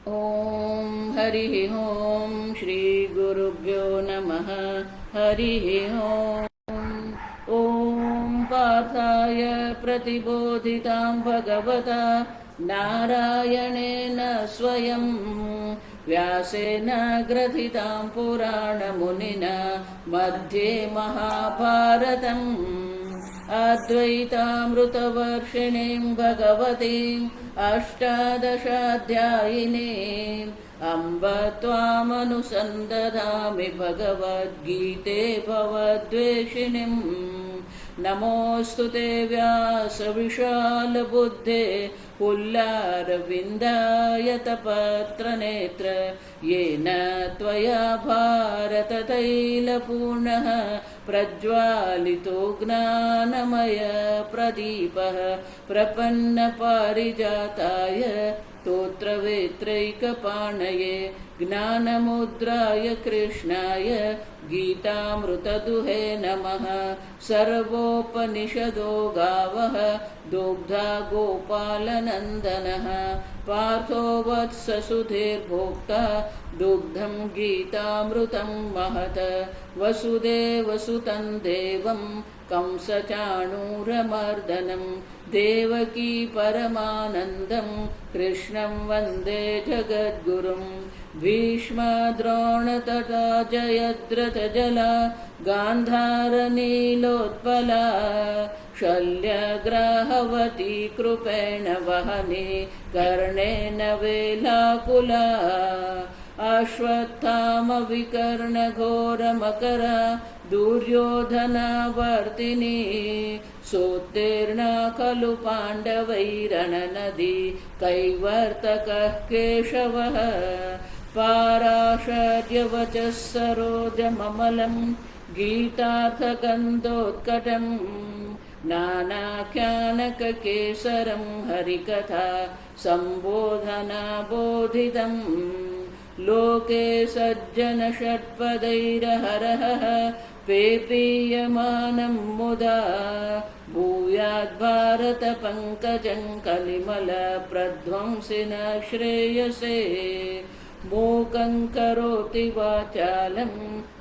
ॐ हरिः ॐ श्रीगुरुभ्यो नमः। हरिः ॐ पार्थाय प्रतिबोधितां भगवता नारायणेन स्वयं व्यासेन ग्रथितां पुराणमुनिना मध्ये महाभारतम् अद्वैतामृतवर्षिणीं भगवतीम् अष्टादशाध्यायिनीम् अम्ब त्वामनुसन्दधामि भगवद्गीते भवद्वेषिणीम्। नमोऽस्तु ते व्यासविशालबुद्धे पुल्लारविन्दायतपत्रनेत्र येन त्वया भारततैलपूर्णः प्रज्वालितो ज्ञानमय प्रदीपः प्रपन्नपारिजाताय स्तोत्रवेत्रैकपाणये ज्ञानमुद्राय कृष्णाय गीतामृतदुहे नमः। सर्वोपनिषदो गावः दुग्धा गोपालनन्दनः पार्थो वत्ससुधीर्भोक्ता दुग्धं गीतामृतं महत्। वसुदेवसुतं देवं कंसचाणूरमर्दनं देवकी परमानन्दं कृष्णं वन्दे जगद्गुरुं। भीष्मद्रोणतथा जयद्रथजला गान्धारनीलोत्पला शल्यग्राहवती कृपेण वहने कर्णेन वेलाकुला अश्वत्थामविकर्णघोरमकरा दुर्योधनावर्तिनी सोत्तीर्णा खलु पाण्डवैरणनदी कैवर्तकः केशवः। पाराशर्यवचः सरोजममलं गीतार्थकन्दोत्कटं नानाख्यानककेसरं हरिकथा सम्बोधनाबोधितम्। लोके सज्जनषट्पदैरहरः पेपीयमानं मुदा भूयाद्भारतपङ्कजं कलिमलप्रध्वंसिन श्रेयसे। मूकं करोति वाचालं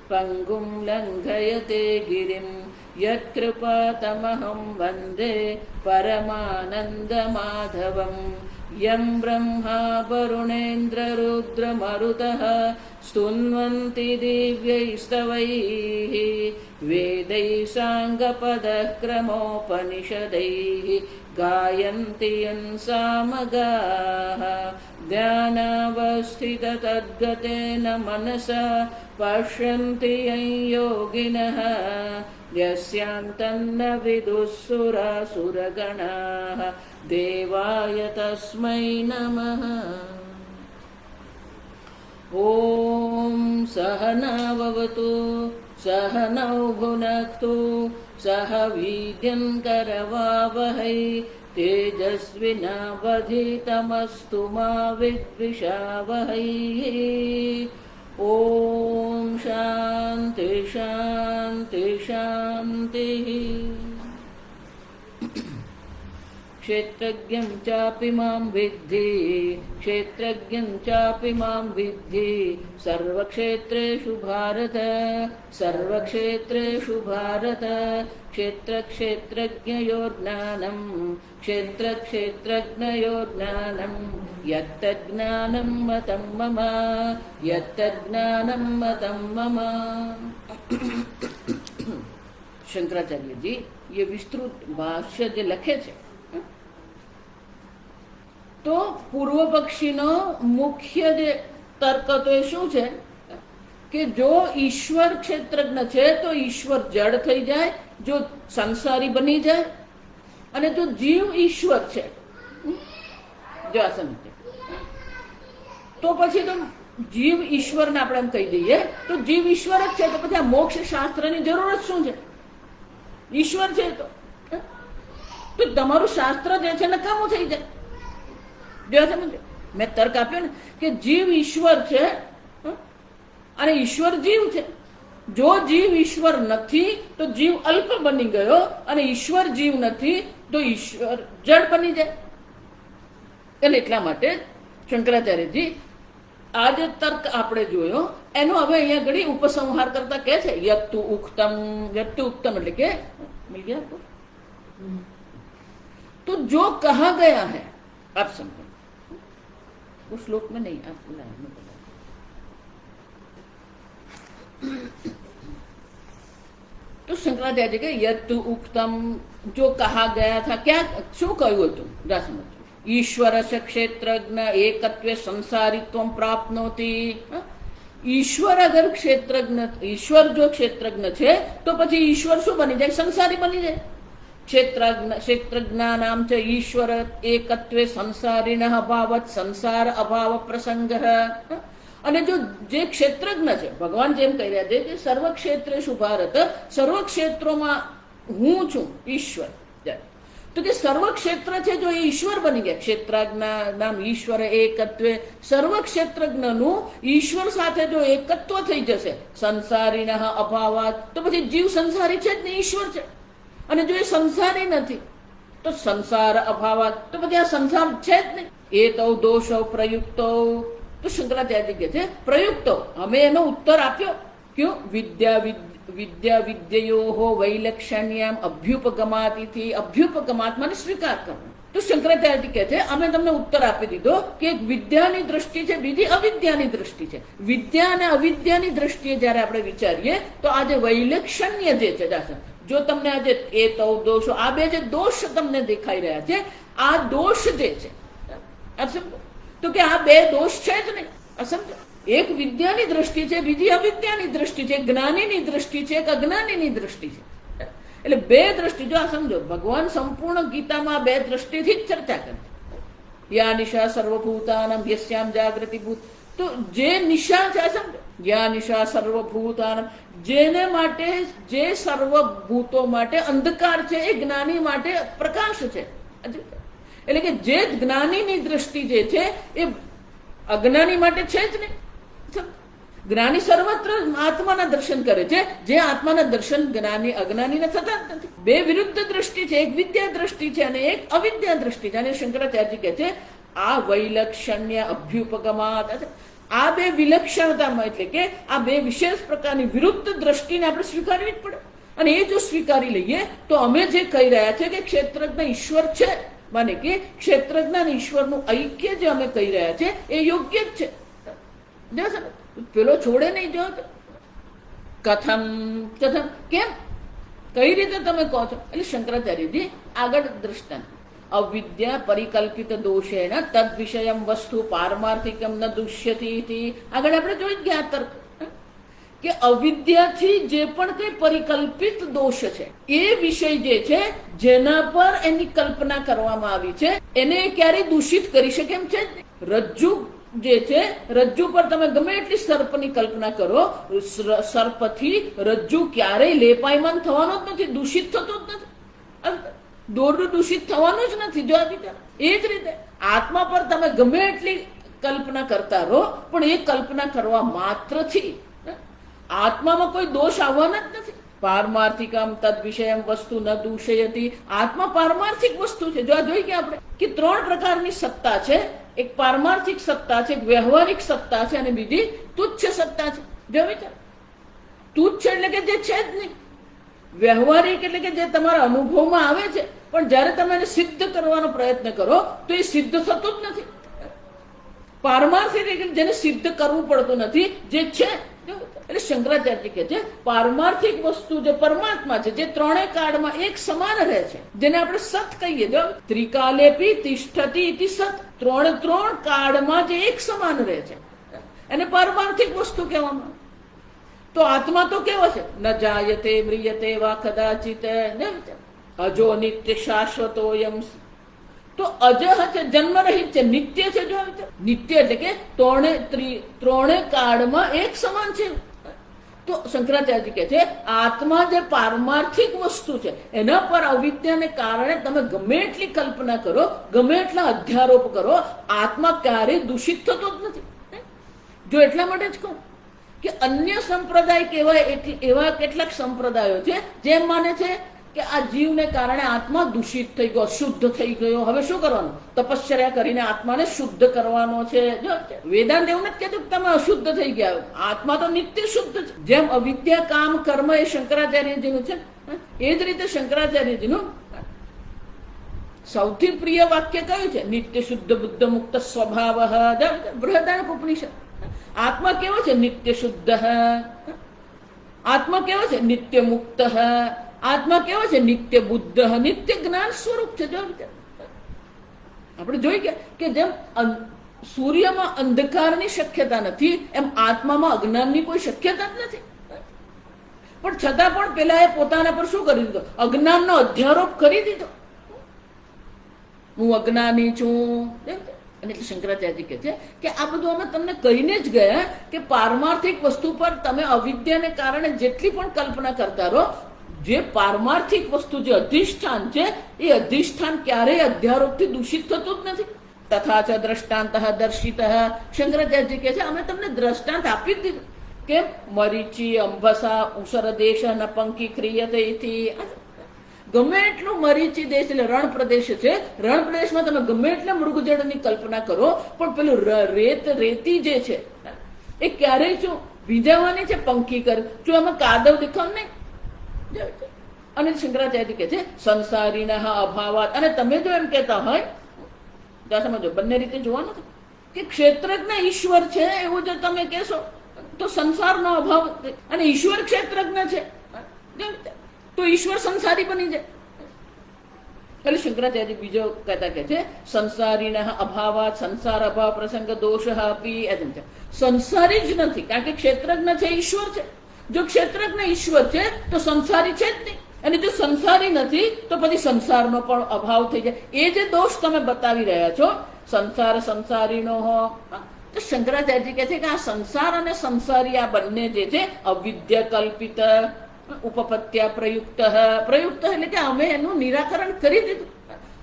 पङ्गुं लङ्घयते गिरिं यत्कृपातमहं वन्दे परमानन्दमाधवम्। यं ब्रह्मा वरुणेन्द्ररुद्रमरुतः स्तुन्वन्ति दिव्यैस्तवैः वेदैः साङ्गपदः क्रमोपनिषदैः गायन्ति यं सामगाः। ध्यानावस्थिततद्गतेन मनसा पश्यन्ति यं योगिनः यस्यान्तं न विदुःसुरासुरगणाः देवाय तस्मै नमः। ॐ सहनाववतु सहनौ भुनक्तु सह वीर्यं करवावहै तेजस्विनावधीतमस्तु मा विद्विषावहै। ॐ शान्ति शान्ति शान्तिः। क्षेत्रज्ञं चापि मां विद्धि क्षेत्रज्ञं चापि मां विद्धि सर्वक्षेत्रेषु भारत सर्वक्षेत्रेषु भारत। क्षेत्रक्षेत्रज्ञयोर्ज्ञानं क्षेत्रक्षेत्रज्ञयोर्ज्ञानं यत्तज्ज्ञानं मतं मम यत्तज्ज्ञानं मतं मम। शंकराचार्य जी ये विस्तृत भाष्य जे लखे છે તો પૂર્વ પક્ષીનો મુખ્ય જે તર્ક તો એ શું છે કે જો ઈશ્વર ક્ષેત્રજ્ઞ છે તો ઈશ્વર જડ થઈ જાય, જો સંસારી બની જાય, અને તો જીવ ઈશ્વર છે જો આ સમજે તો પછી તો જીવ ઈશ્વરને આપણે એમ કહી દઈએ તો જીવ ઈશ્વર જ છે તો પછી આ મોક્ષ શાસ્ત્રની જરૂરત શું છે? ઈશ્વર છે તો તમારું શાસ્ત્ર જે છે નકામું થઈ જાય। જો સમજો મેં તર્ક આપ્યો ને કે જીવ ઈશ્વર છે અને ઈશ્વર જીવ છે। જો જીવ ઈશ્વર નથી તો જીવ અલ્પ બની ગયો અને ઈશ્વર જીવ નથી તો ઈશ્વર જડ બની જાય। એટલે એટલા માટે શંકરાચાર્યજી આ જે તર્ક આપણે જોયો એનો હવે અહીંયા ઘડી ઉપસંહાર કરતા કે છે યત્તુ ઉક્તમ એટલે કે મિલ ગયા आपको? तो जो कहा गया है आप समझो उस श्लोक में नहीं, आपको लाइन में पता। तो शंकराचार्य के यत्तु उक्तम जो कहा गया था, क्या शू कहू હતું? ईश्वर से क्षेत्रज्ञ एकत्वे संसारित्वं प्राप्नोति। ईश्वर अगर क्षेत्रज्ञ, ईश्वर जो क्षेत्रज्ञ છે તો પછી ઈશ્વર શું બની જાય? સંસારી બની જાય। क्षेत्रज्ञानां च ईश्वर एकत्वे संसारिणः अभावत् संसार अभाव प्रसंगः। અને જો જે ક્ષેત્રજ્ઞ છે, ભગવાન જેમ કહી રહ્યા છે કે સર્વ ક્ષેત્રેષુ ભારત, સર્વ ક્ષેત્રોમાં હું છું ઈશ્વર, તો કે સર્વ ક્ષેત્ર છે જો એ ઈશ્વર બની ગયા, ક્ષેત્રજ્ઞ નામ ઈશ્વર એકત્વે, સર્વ ક્ષેત્રજ્ઞનું ઈશ્વર સાથે જો એકત્વ થઈ જશે, સંસારીના અભાવાત, તો પછી જીવ સંસારી છે જ ને, ઈશ્વર છે। અને જો એ સંસારી નથી તો સંસાર અભાવાત, તો પછી આ સંસાર છે જ નહીં। એ તો દોષો પ્રયુક્તો, તો શંકરાચાર્ય કહે છે પ્રયુક્તો, અમે એનો ઉત્તર આપ્યો। ક્યું? વિદ્યાયો વૈલક્ષણ્યમ અભ્યુપગમાતિથી, અભ્યુપગમાત મને સ્વીકાર કરવો। તો શંકરાચાર્ય કહે છે અમે તમને ઉત્તર આપી દીધો કે એક વિદ્યાની દ્રષ્ટિ છે, બીજી અવિદ્યાની દ્રષ્ટિ છે। વિદ્યા અને અવિદ્યાની દ્રષ્ટિએ જયારે આપણે વિચારીએ તો આ જે વૈલક્ષણ્ય જે છે, જો તમને આજે એ તો દોષો, આ બે જે દોષ તમને દેખાઈ રહ્યા છે, આ દોષ જે છે, તો કે આ બે દોષ છે જ નહીં। સમજો, એક વિદ્યાની દ્રષ્ટિ છે, બીજી અવિદ્યાની દ્રષ્ટિ છે, જ્ઞાનીની દ્રષ્ટિ છે, એક અજ્ઞાનીની દ્રષ્ટિ છે। એટલે બે દ્રષ્ટિ, જો આ સમજો, ભગવાન સંપૂર્ણ ગીતામાં બે દ્રષ્ટિથી જ ચર્ચા કરે છે। યા નિશા સર્વભૂતાનામ યસ્યામ જાગૃતિ ભૂત, તો જે નિશા છે, સમજો, યા નિશા સર્વભૂતાનામ, જેને માટે, જે સર્વભૂતો માટે અંધકાર છે, એ જ્ઞાની માટે પ્રકાશ છે। એટલે કે જે જ્ઞાનીની દ્રષ્ટિ જે છે એ અજ્ઞાની માટે છે જ નહીં। જ્ઞાની સર્વત્ર આત્માના દર્શન કરે છે, જે આત્માના દર્શન જ્ઞાની અજ્ઞાનીને થતા જ નથી। બે વિરુદ્ધ દ્રષ્ટિ છે, એક વિદ્યા દ્રષ્ટિ છે અને એક અવિદ્યા દ્રષ્ટિ છે। અને શંકરાચાર્ય કહે છે આ વૈલક્ષણ્ય અભ્યુપગમાત, આ બે વિલક્ષણતામાં, એટલે કે આ બે વિશેષ પ્રકારની વિરુદ્ધ દ્રષ્ટિને આપણે સ્વીકારવી જ પડે। અને એ જો સ્વીકારી લઈએ તો અમે જે કહી રહ્યા છે કે ક્ષેત્રજ્ઞ ઈશ્વર છે, માને કે ક્ષેત્રજ્ઞ અને ઈશ્વરનું ઐક્ય જે અમે કહી રહ્યા છે એ યોગ્ય જ છે। પેલો છોડે નહીં, જો કથમ કથમ, કેમ, કઈ રીતે તમે કહો છો? એટલે શંકરાચાર્યજી આગળ દ્રષ્ટાંત, અવિદ્યા પરિકલ્પિત દોષેણ તદ વિષયમ વસ્તુ પારમાર્થિકમ ન દુષ્યતી। આગળ આપણે જોઈ જ ગયા તર્ક કે અવિદ્યાથી જે પણ કઈ પરિકલ્પિત દોષ છે, એ વિષય જે છે જેના પર એની કલ્પના કરવામાં આવી છે, એને ક્યારેય દૂષિત કરી શકે એમ છે જ નહીં। રજ્જુ જે છે, રજ્જુ પર તમે ગમે એટલી સર્પની કલ્પના કરો, સર્પથી રજ્જુ ક્યારેય લેપાયમાન થવાનો જ નથી, દૂષિત થતો જ નથી, દોરડું દૂષિત થવાનું જ નથી। જો એ જ રીતે આત્મા પર તમે ગમે એટલી કલ્પના કરતા રહો, પણ એ કલ્પના કરવા માત્રથી આત્મામાં કોઈ દોષ આવવાના જ નથી। પારમાર્થિકમ તદ વિષયમ વસ્તુ ન દૂષયતી, આત્મા પારમાર્થિક વસ્તુ છે। જો આ જોઈ ગયા આપણે કે ત્રણ પ્રકારની સત્તા છે, એક પારમાર્થિક સત્તા છે, એક વ્યવહારિક સત્તા છે, અને બીજી તુચ્છ સત્તા છે। જો વિચાર, તુચ્છ એટલે કે જે છે જ નહીં, વ્યવહારિક એટલે કે જે તમારા અનુભવમાં આવે છે, પણ જયારે તમે એને સિદ્ધ કરવાનો પ્રયત્ન કરો તો એ સિદ્ધ થતું જ નથી। પારમાર્થિક એટલે જેને સિદ્ધ કરવું પડતું નથી, જે છે। એટલે શંકરાચાર્ય કહે છે પારમાર્થિક વસ્તુ જે પરમાત્મા છે, જે ત્રણેય કાળમાં એક સમાન રહે છે, જેને આપણે સત કહીએ, જો ત્રિકાલેપી તિષ્ઠતિ ઇતિ સત, ત્રણ કાળમાં જે એક સમાન રહે છે, એને પારમાર્થિક વસ્તુ કહેવામાં। તો આત્મા તો કેવો છે? ન જાયતે મ્રિયતે વા કદાચિત, અજો નિત્ય શાશ્વતોયમ, તો અજહ છે, જન્મ રહિત છે, નિત્ય છે। જો નિત્ય એટલે કે ત્રણે કાળમાં એક સમાન છે। તો શંકરાચાર્ય કહે છે આત્મા જે પારમાર્થિક વસ્તુ છે, એના પર અવિદ્યાને કારણે તમે ગમે એટલી કલ્પના કરો, ગમે એટલા અધ્યારોપ કરો, આત્મા ક્યારેય દૂષિત થતો જ નથી। જો એટલા માટે જ કહું કે અન્ય સંપ્રદાય કેવાય, એવા કેટલાક સંપ્રદાયો છે જેમ માને છે કે આ જીવને કારણે આત્મા દૂષિત થઈ ગયો, શુદ્ધ થઈ ગયો, હવે શું કરવાનું? તપશ્ચર્યા કરીને આત્માને શુદ્ધ કરવાનો છે. જો વેદાંત એવું નથી કહેતું કે તમે અશુદ્ધ થઈ ગયા, આત્મા તો નિત્ય શુદ્ધ છે. જેમ અવિદ્યા કામ કર્મ એ શંકરાચાર્યજીનું છે, એ જ રીતે શંકરાચાર્યજીનું સૌથી પ્રિય વાક્ય કયું છે? નિત્ય શુદ્ધ બુદ્ધ મુક્ત સ્વભાવ. બૃહદારણ્યક ઉપનિષદ. આત્મા કેવો છે? નિત્ય શુદ્ધ. આત્મા કેવો છે? નિત્ય મુક્ત. આત્મા કેવો છે? નિત્ય બુદ્ધ, નિત્ય જ્ઞાન સ્વરૂપ છે. જો આપણે જોઈ ગયા કે જેમ સૂર્યમાં અંધકારની શક્યતા નથી, એમ આત્મામાં અજ્ઞાનની કોઈ શક્યતા જ નથી. પણ છતાં પણ પેલા એ પોતાના પર શું કરી દીધો? અજ્ઞાનનો અધ્યારોપ કરી દીધો. હું અજ્ઞાની છું. અને એટલે શંકરાચાર્યજી કહે છે કે આ બધું અમે તમને કહીને જ ગયા કે પારમાર્થિક વસ્તુ પર તમે અવિદ્યાને કારણે જેટલી પણ કલ્પના કરતા રહો, જે પારમાર્થિક વસ્તુ જે અધિષ્ઠાન છે એ અધિષ્ઠાન ક્યારેય અધ્યારોપથી દૂષિત થતું જ નથી. તથા ચ દ્રષ્ટાંત દર્શિત. શંકરાચાર્યજી કહે છે અમે તમને દ્રષ્ટાંત આપી જ દીધું કે મરીચી અંબસા ઉસર દેશ ન પંકી ક્રિયતે. ગમે એટલું મરીચી દેશ એટલે રણ પ્રદેશ છે, રણ પ્રદેશમાં તમે ગમે એટલા મૃગજળની કલ્પના કરો, પણ પેલું રેતી જે છે એ ક્યારેય શું ભીંજાવાની છે? પંકી કર જો એમાં કાદવ દેખાવ નહીં. અને શંકરાચાર્ય કહે છે સંસારીના અભાવાત. અને તમે જો એમ કહેતા હોય તો સમજો બંને રીતે જોવાનું કે ક્ષેત્રજ્ઞ ઈશ્વર છે એવું જો તમે કહેશો તો સંસારનો અભાવ, અને ઈશ્વર ક્ષેત્રજ્ઞ છે તો ઈશ્વર સંસારી બની જાય. એટલે શંકરાચાર્ય બીજો કહેતા કે છે સંસારીના અભાવાત સંસાર અભાવ પ્રસંગ દોષ આપી. સંસારી જ નથી, કારણ કે ક્ષેત્રજ્ઞ છે ઈશ્વર છે. જો ક્ષેત્રજ્ઞ ઈશ્વર છે તો સંસારી છે જ નહીં, અને જો સંસારી નથી તો પછી સંસારનો પણ અભાવ થઈ જાય. એ જે દોષ તમે બતાવી રહ્યા છો સંસાર સંસારીનો હો, તો શંકરાચાર્યજી કહે છે કે આ સંસાર અને સંસારી આ બંને જે છે અવિદ્યા કલ્પિત ઉપપત્યા પ્રયુક્ત. પ્રયુક્ત એટલે કે અમે એનું નિરાકરણ કરી દીધું,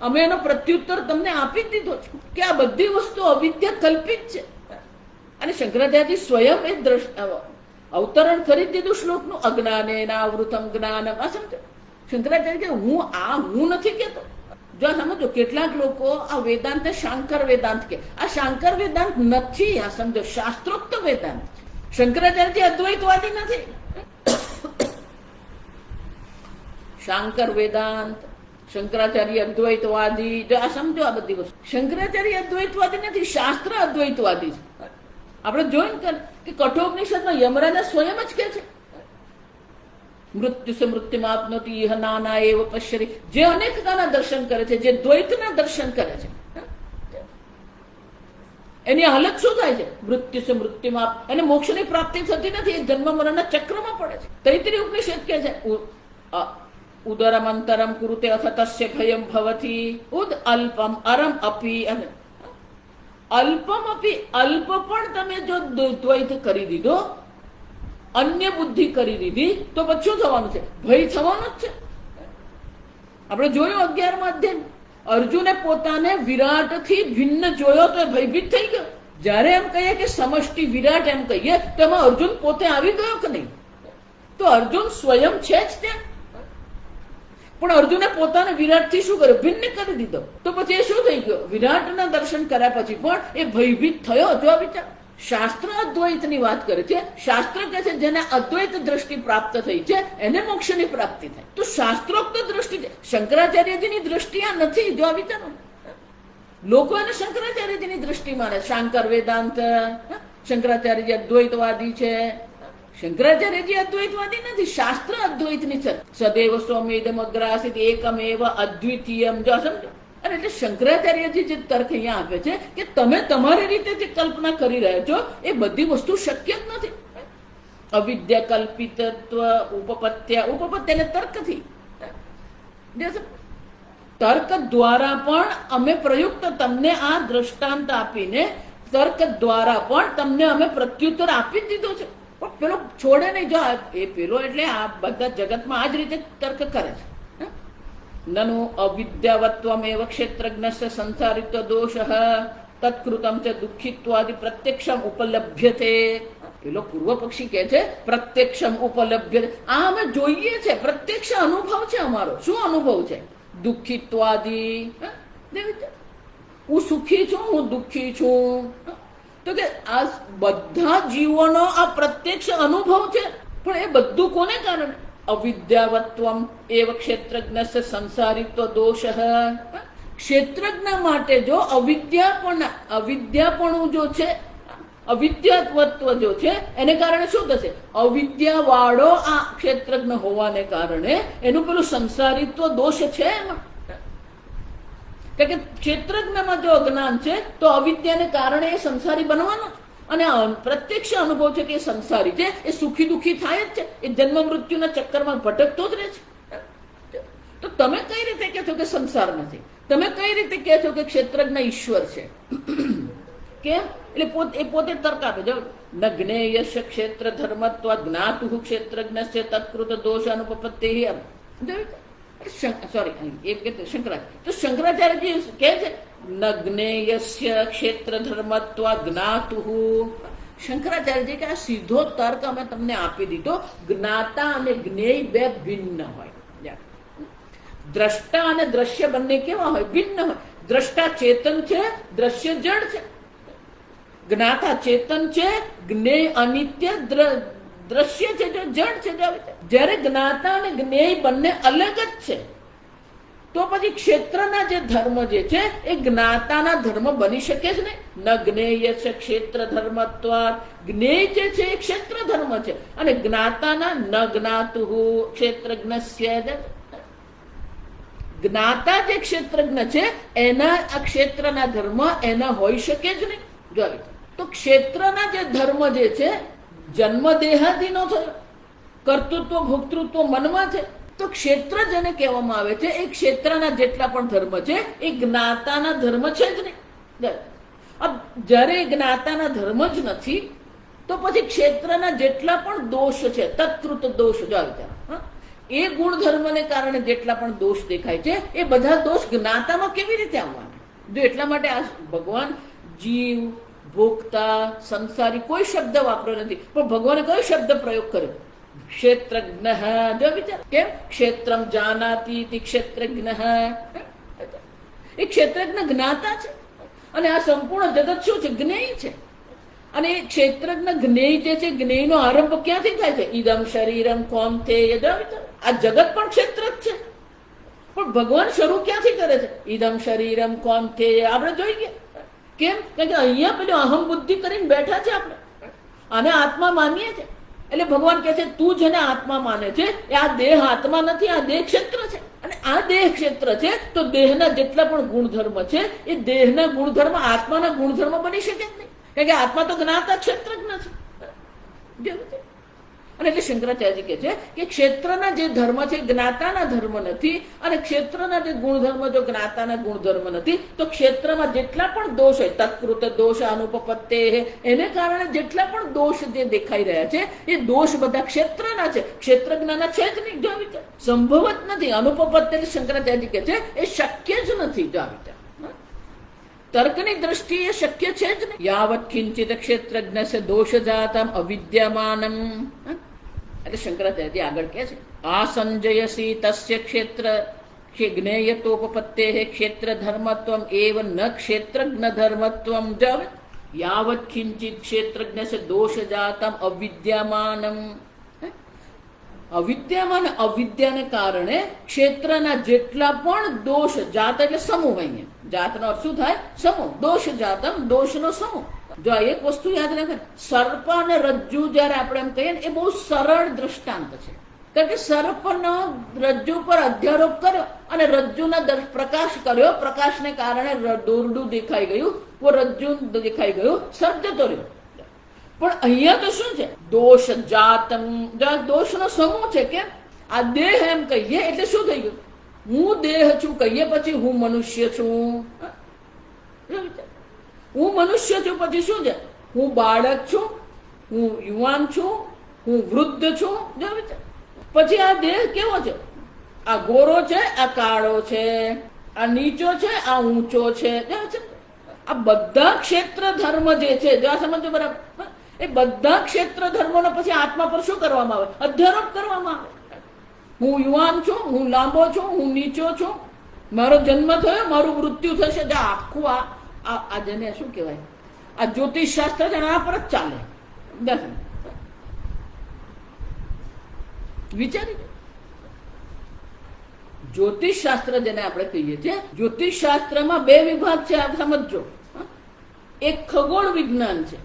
અમે એનો પ્રત્યુત્તર તમને આપી જ દીધો છે કે આ બધી વસ્તુ અવિદ્યા કલ્પિત છે. અને શંકરાચાર્યજી સ્વયં એ અવતરણ કરી દીધું શ્લોકનું. અજ્ઞાને નાવૃતમ જ્ઞાનમ. આ સમજો શંકરાચાર્ય કે હું નથી કહેતો. જો સમજો કેટલાક લોકો આ વેદાંતને શાંકર વેદાંત કે, આ શાંકર વેદાંત નથી. આ સમજો શાસ્ત્રોક્ત વેદાંત. શંકરાચાર્યજી અદ્વૈતવાદી નથી. શાંકર વેદાંત, શંકરાચાર્ય અદ્વૈતવાદી. જો આ સમજો આ બધી વસ્તુ. શંકરાચાર્ય અદ્વૈતવાદી નથી, શાસ્ત્ર અદ્વૈતવાદી છે. આપણે જોયું કે કઠોપનિષદમાં યમરાજા સ્વયં જ કે છે મૃત્યુ સે મૃત્યુમાપનોતિ ઇહ નાના એવ પશ્યતિ. જે અનેકતાના દર્શન કરે છે, જે દ્વૈતના દર્શન કરે છે, એની હાલત શું થાય છે? મૃત્યુ સે મૃત્યુમાપ. એને મોક્ષની પ્રાપ્તિ થતી નથી, એ જન્મ મરણના ચક્રમાં પડે છે. તૈત્રીય ઉપનિષદ કે છે ઉદરમ અંતરમ કુરુતે અથ તસ્ય ભયમ ભવતી ઉદ અલ્પમ અરમ અપી. અને અલ્પમ અપી, અલ્પ પણ તમે જો દ્વૈત કરી દીધો, અન્ય બુદ્ધિ કરી દીધી, તો પછી શું થવાનું છે? ભય થવાનું જ છે. આપણે જોયું 11મા અધ્યાય, અર્જુને પોતાને વિરાટ થી ભિન્ન જોયો તો ભયભીત થઈ ગયો. જ્યારે એમ કહીએ કે સમષ્ટિ વિરાટ એમ કહીએ તો એમાં અર્જુન પોતે આવી ગયો કે નહીં? તો અર્જુન સ્વયં છે જ ત્યાં, પણ અર્જુને પોતાને વિરાટથી શું કર્યું? ભિન્ન કરી દીધો. તો પછી એ શું થઈ ગયો? વિરાટના દર્શન કર્યા પછી પણ એ ભયભીત થયો. જો વિચાર, શાસ્ત્ર અદ્વૈતની વાત કરે છે. શાસ્ત્ર કહે છે જેને અદ્વૈત દ્રષ્ટિ પ્રાપ્ત થઈ છે એને મોક્ષની પ્રાપ્તિ થાય. તો શાસ્ત્રોક્ત દ્રષ્ટિ છે, શંકરાચાર્યજીની દ્રષ્ટિ આ નથી. જો વિચારો, લોકો એને શંકરાચાર્યજીની દ્રષ્ટિ માને. શાંકર વેદાંત, શંકરાચાર્યજી અદ્વૈતવાદી છે. શંકરાચાર્યજી અદ્વૈતવાદી નથી, શાસ્ત્ર અદ્વૈતની છે. સદૈવ સ્વમેદમ અગ્રાસિત એકમેવ અદ્વિતીયમ. જો સમજો. અને એટલે શંકરાચાર્યજી જે તર્ક અહીંયા આપે છે કે તમે તમારી રીતે જે કલ્પના કરી રહ્યા છો એ બધી વસ્તુ શક્ય જ નથી. અવિદ્યા કલ્પિતત્વ ઉપપત્યા. ઉપપત્ય એટલે તર્કથી. તર્ક દ્વારા પણ અમે પ્રયુક્ત તમને આ દ્રષ્ટાંત આપીને તર્ક દ્વારા પણ તમને અમે પ્રત્યુત્તર આપી જ દીધો છે. પણ પેલો છોડે નહીં. જો એ પેલો એટલે આ બધા જગતમાં આ જ રીતે તર્ક કરે છે. નનુ અવિદ્યાવત્વમેવ ક્ષેત્રજ્ઞસ્ય સંસારિત્વ દોષ તત્કૃતમ ચ દુઃખિત્વાદિ પ્રત્યક્ષમ ઉપલભ્યતે. પેલો પૂર્વ પક્ષી કે છે પ્રત્યક્ષમ ઉપલબ્ધ, આ અમે જોઈએ છે, પ્રત્યક્ષ અનુભવ છે અમારો. શું અનુભવ છે? દુઃખિત્વાદી. હું સુખી છું, હું દુઃખી છું. તો કે આ બધા જીવોનો આ પ્રત્યક્ષ અનુભવ છે. પણ એ બધું કોને કારણે? અવિદ્યાવત્વમ એવ ક્ષેત્રજ્ઞસ્ય સંસારિત્વ દોષ. ક્ષેત્રજ્ઞ માટે જો અવિદ્યાપણું જો છે, અવિદ્યાત્વત્વ જો છે, એને કારણે શું થશે? અવિદ્યાવાળો આ ક્ષેત્રજ્ઞ હોવાને કારણે એનું પેલું સંસારિત્વ દોષ છે એમાં. કારણ કે ક્ષેત્રજ્ઞમાં જો અજ્ઞાન છે તો અવિદ્યાને કારણે એ સંસારી બનવાનો, અને પ્રત્યક્ષ અનુભવ છે કે એ સંસારી છે, એ સુખી દુઃખી થાય જ છે, એ જન્મ મૃત્યુના ચક્કરમાં ભટકતો જ રહે છે. તો તમે કઈ રીતે કહો છો કે સંસાર નથી? તમે કઈ રીતે કહો છો કે ક્ષેત્રજ્ઞ ઈશ્વર છે? કેમ? એટલે એ પોતે તર્ક આપે. જો ન જ્ઞેયશ ક્ષેત્ર ધર્મત્વ જ્ઞાતુ ક્ષેત્રજ્ઞસ્ય તત્કૃત દોષ અનુપપત્તિ. સોરી, શંકરાચાર્ય. તો શંકરાચાર્યજી કહે છે ન જ્ઞેયસ્ય ક્ષેત્ર ધર્મત્વ જ્ઞાતુ. શંકરાચાર્યજી કે આ સીધો તર્ક અમે તમને આપી દીધો. જ્ઞાતા અને જ્ઞેય બે ભિન્ન હોય. દ્રષ્ટા અને દ્રશ્ય બંને કેવા હોય? ભિન્ન હોય. દ્રષ્ટા ચેતન છે, દ્રશ્ય જડ છે. જ્ઞાતા ચેતન છે, જ્ઞેય અનિત્ય દ્રશ્ય છે, જો જડ છે. જ્યારે જ્ઞાતા અને જ્ઞેય બંને અલગ જ છે, તો પછી ક્ષેત્રના જે ધર્મ જે છે એ જ્ઞાતાના ધર્મ બની શકે જ નહીં. ન જ્ઞેય છે ક્ષેત્ર ધર્મત્વાદ. જ્ઞેય જે છે એ ક્ષેત્ર ધર્મ છે, અને જ્ઞાતાના ન જ્ઞાતુ ક્ષેત્રજ્ઞસ્ય. જ્ઞાતા જે ક્ષેત્રજ્ઞ છે એના આ ક્ષેત્રના ધર્મ એના હોઈ શકે જ નહીં. જો તો ક્ષેત્રના જે ધર્મ જે છે જન્મ દેહાદીનો થયો, કર્તૃત્વ ભોક્તૃત્વ મનમાં છે. તો ક્ષેત્ર જેને કહેવામાં આવે છે એ ક્ષેત્રના જેટલા પણ ધર્મ છે એ જ્ઞાતાના ધર્મ છે જ નહીં. જ્યારે જ્ઞાતાના ધર્મ જ નથી તો પછી ક્ષેત્રના જેટલા પણ દોષ છે, તત્કૃત દોષ, જો એ ગુણધર્મને કારણે જેટલા પણ દોષ દેખાય છે એ બધા દોષ જ્ઞાતામાં કેવી રીતે આવવાના? જો એટલા માટે આ ભગવાન જીવ, ભોક્તા, સંસારી કોઈ શબ્દ વાપર્યો નથી, પણ ભગવાને કયો શબ્દ પ્રયોગ કર્યો? ક્ષેત્રજ્ઞ. જો વિચાર, કેમ? ક્ષેત્રમ જાનાતિ ક્ષેત્રજ્ઞ. એ ક્ષેત્રજ્ઞ જ્ઞાતા છે, અને આ સંપૂર્ણ જગત શું છે? જ્ઞેય છે. અને એ ક્ષેત્રજ્ઞ જ્ઞેય જે છે, જ્ઞેયનો આરંભ ક્યાંથી થાય છે? ઇદમ શરીરમ કૌંતેય. આ જગત પણ ક્ષેત્ર જ છે, પણ ભગવાન શરૂ ક્યાંથી કરે છે? ઇદમ શરીરમ કૌંતેય. આપણે જોઈ ગયા. કેમ? કારણ કે અહીંયા પેલું અહમ બુદ્ધિ કરીને બેઠા છે આપણે, આને આત્મા માનીએ છીએ. એટલે ભગવાન કહે છે તું જેને આત્મા માને છે એ આ દેહ આત્મા નથી, આ દેહ ક્ષેત્ર છે. અને આ દેહ ક્ષેત્ર છે તો દેહના જેટલા પણ ગુણધર્મ છે એ દેહના ગુણધર્મ આત્માના ગુણધર્મ બની શકે જ નહીં, કારણ કે આત્મા તો જ્ઞાતા ક્ષેત્રજ્ઞ છે. અને એટલે શંકરાચાર્ય કહે છે કે ક્ષેત્રના જે ધર્મ છે જ્ઞાતાના ધર્મ નથી, અને ક્ષેત્રના જે ગુણધર્મ જો જ્ઞાતાના ગુણધર્મ નથી, તો ક્ષેત્રમાં જેટલા પણ દોષ હોય, તત્કૃત દોષ અનુપપત્તે, એને કારણે જેટલા પણ દોષ જે દેખાઈ રહ્યા છે એ દોષ બધા ક્ષેત્રના છે, ક્ષેત્રજ્ઞના છે જ નહીં. જો વિચાર સંભવ જ નથી. અનુપપત્તે શંકરાચાર્ય કહે છે એ શક્ય જ નથી. જો વિચાર તર્કની દ્રષ્ટિએ શક્ય છે જ નહીં. યાવત કિંચિત ક્ષેત્રજ્ઞ સે દોષ જાતમ અવિદ્યમાનમ. એટલે શંકરાચાર્ય આગળ કહે છે આ સંજયસી તસ્ય ક્ષેત્ર જ્ઞેયતોપપત્તે ક્ષેત્ર ધર્મત્વમ એવ ન ક્ષેત્રજ્ઞ ધર્મત્વમ. યાવત કિંચિત ક્ષેત્રજ્ઞ સે દોષ જાતમ અવિદ્યમાનમ. અવિદ્યામાં અવિદ્યાને કારણે ક્ષેત્રના જેટલા પણ દોષ, જાત એટલે સમૂહ, અહીંયા જાતનો અર્થ શું થાય? સમૂહ. દોષ જાતમ, દોષનો સમૂહ. જો એક વસ્તુ યાદ રાખે, સર્પ અને રજ્જુ જયારે આપણે એમ કહીએ ને એ બહુ સરળ દ્રષ્ટાંત છે. કારણ કે સર્પનો રજ્જુ પર અધ્યારોપ કર્યો અને રજ્જુના પ્રકાશ કર્યો, પ્રકાશને કારણે દોરડું દેખાઈ ગયું, રજ્જુ દેખાઈ ગયું, સર્પ જતો રહ્યો. પણ અહીંયા તો શું છે? દોષ જાતમ, દોષનો સમૂહ છે. કેમ? આ દેહ એમ કહીએ એટલે શું થઈ ગયું? હું દેહ છું કહીએ પછી હું મનુષ્ય છું. હું મનુષ્ય છું પછી શું છે? હું બાળક છું, હું યુવાન છું, હું વૃદ્ધ છું. પછી આ દેહ કેવો છે? આ ગોરો છે, આ કાળો છે, આ નીચો છે, આ ઊંચો છે. આ બધા ક્ષેત્ર ધર્મ જે છે, જો આ સમજો બરાબર. એ બધા ક્ષેત્ર ધર્મોનો પછી આત્મા પર શું કરવામાં આવે? અધ્યારોપ કરવામાં આવે. હું યુવાન છું, હું લાંબો છું, હું નીચો છું, મારો જન્મ થયો, મારું મૃત્યુ થશે. આખું આ જેને શું કહેવાય, આ જ્યોતિષ શાસ્ત્ર છે આ પર જ ચાલે. વિચારી, જ્યોતિષ શાસ્ત્ર જેને આપણે કહીએ છીએ, જ્યોતિષ શાસ્ત્રમાં બે વિભાગ છે, આપ સમજો. એક ખગોળ વિજ્ઞાન છે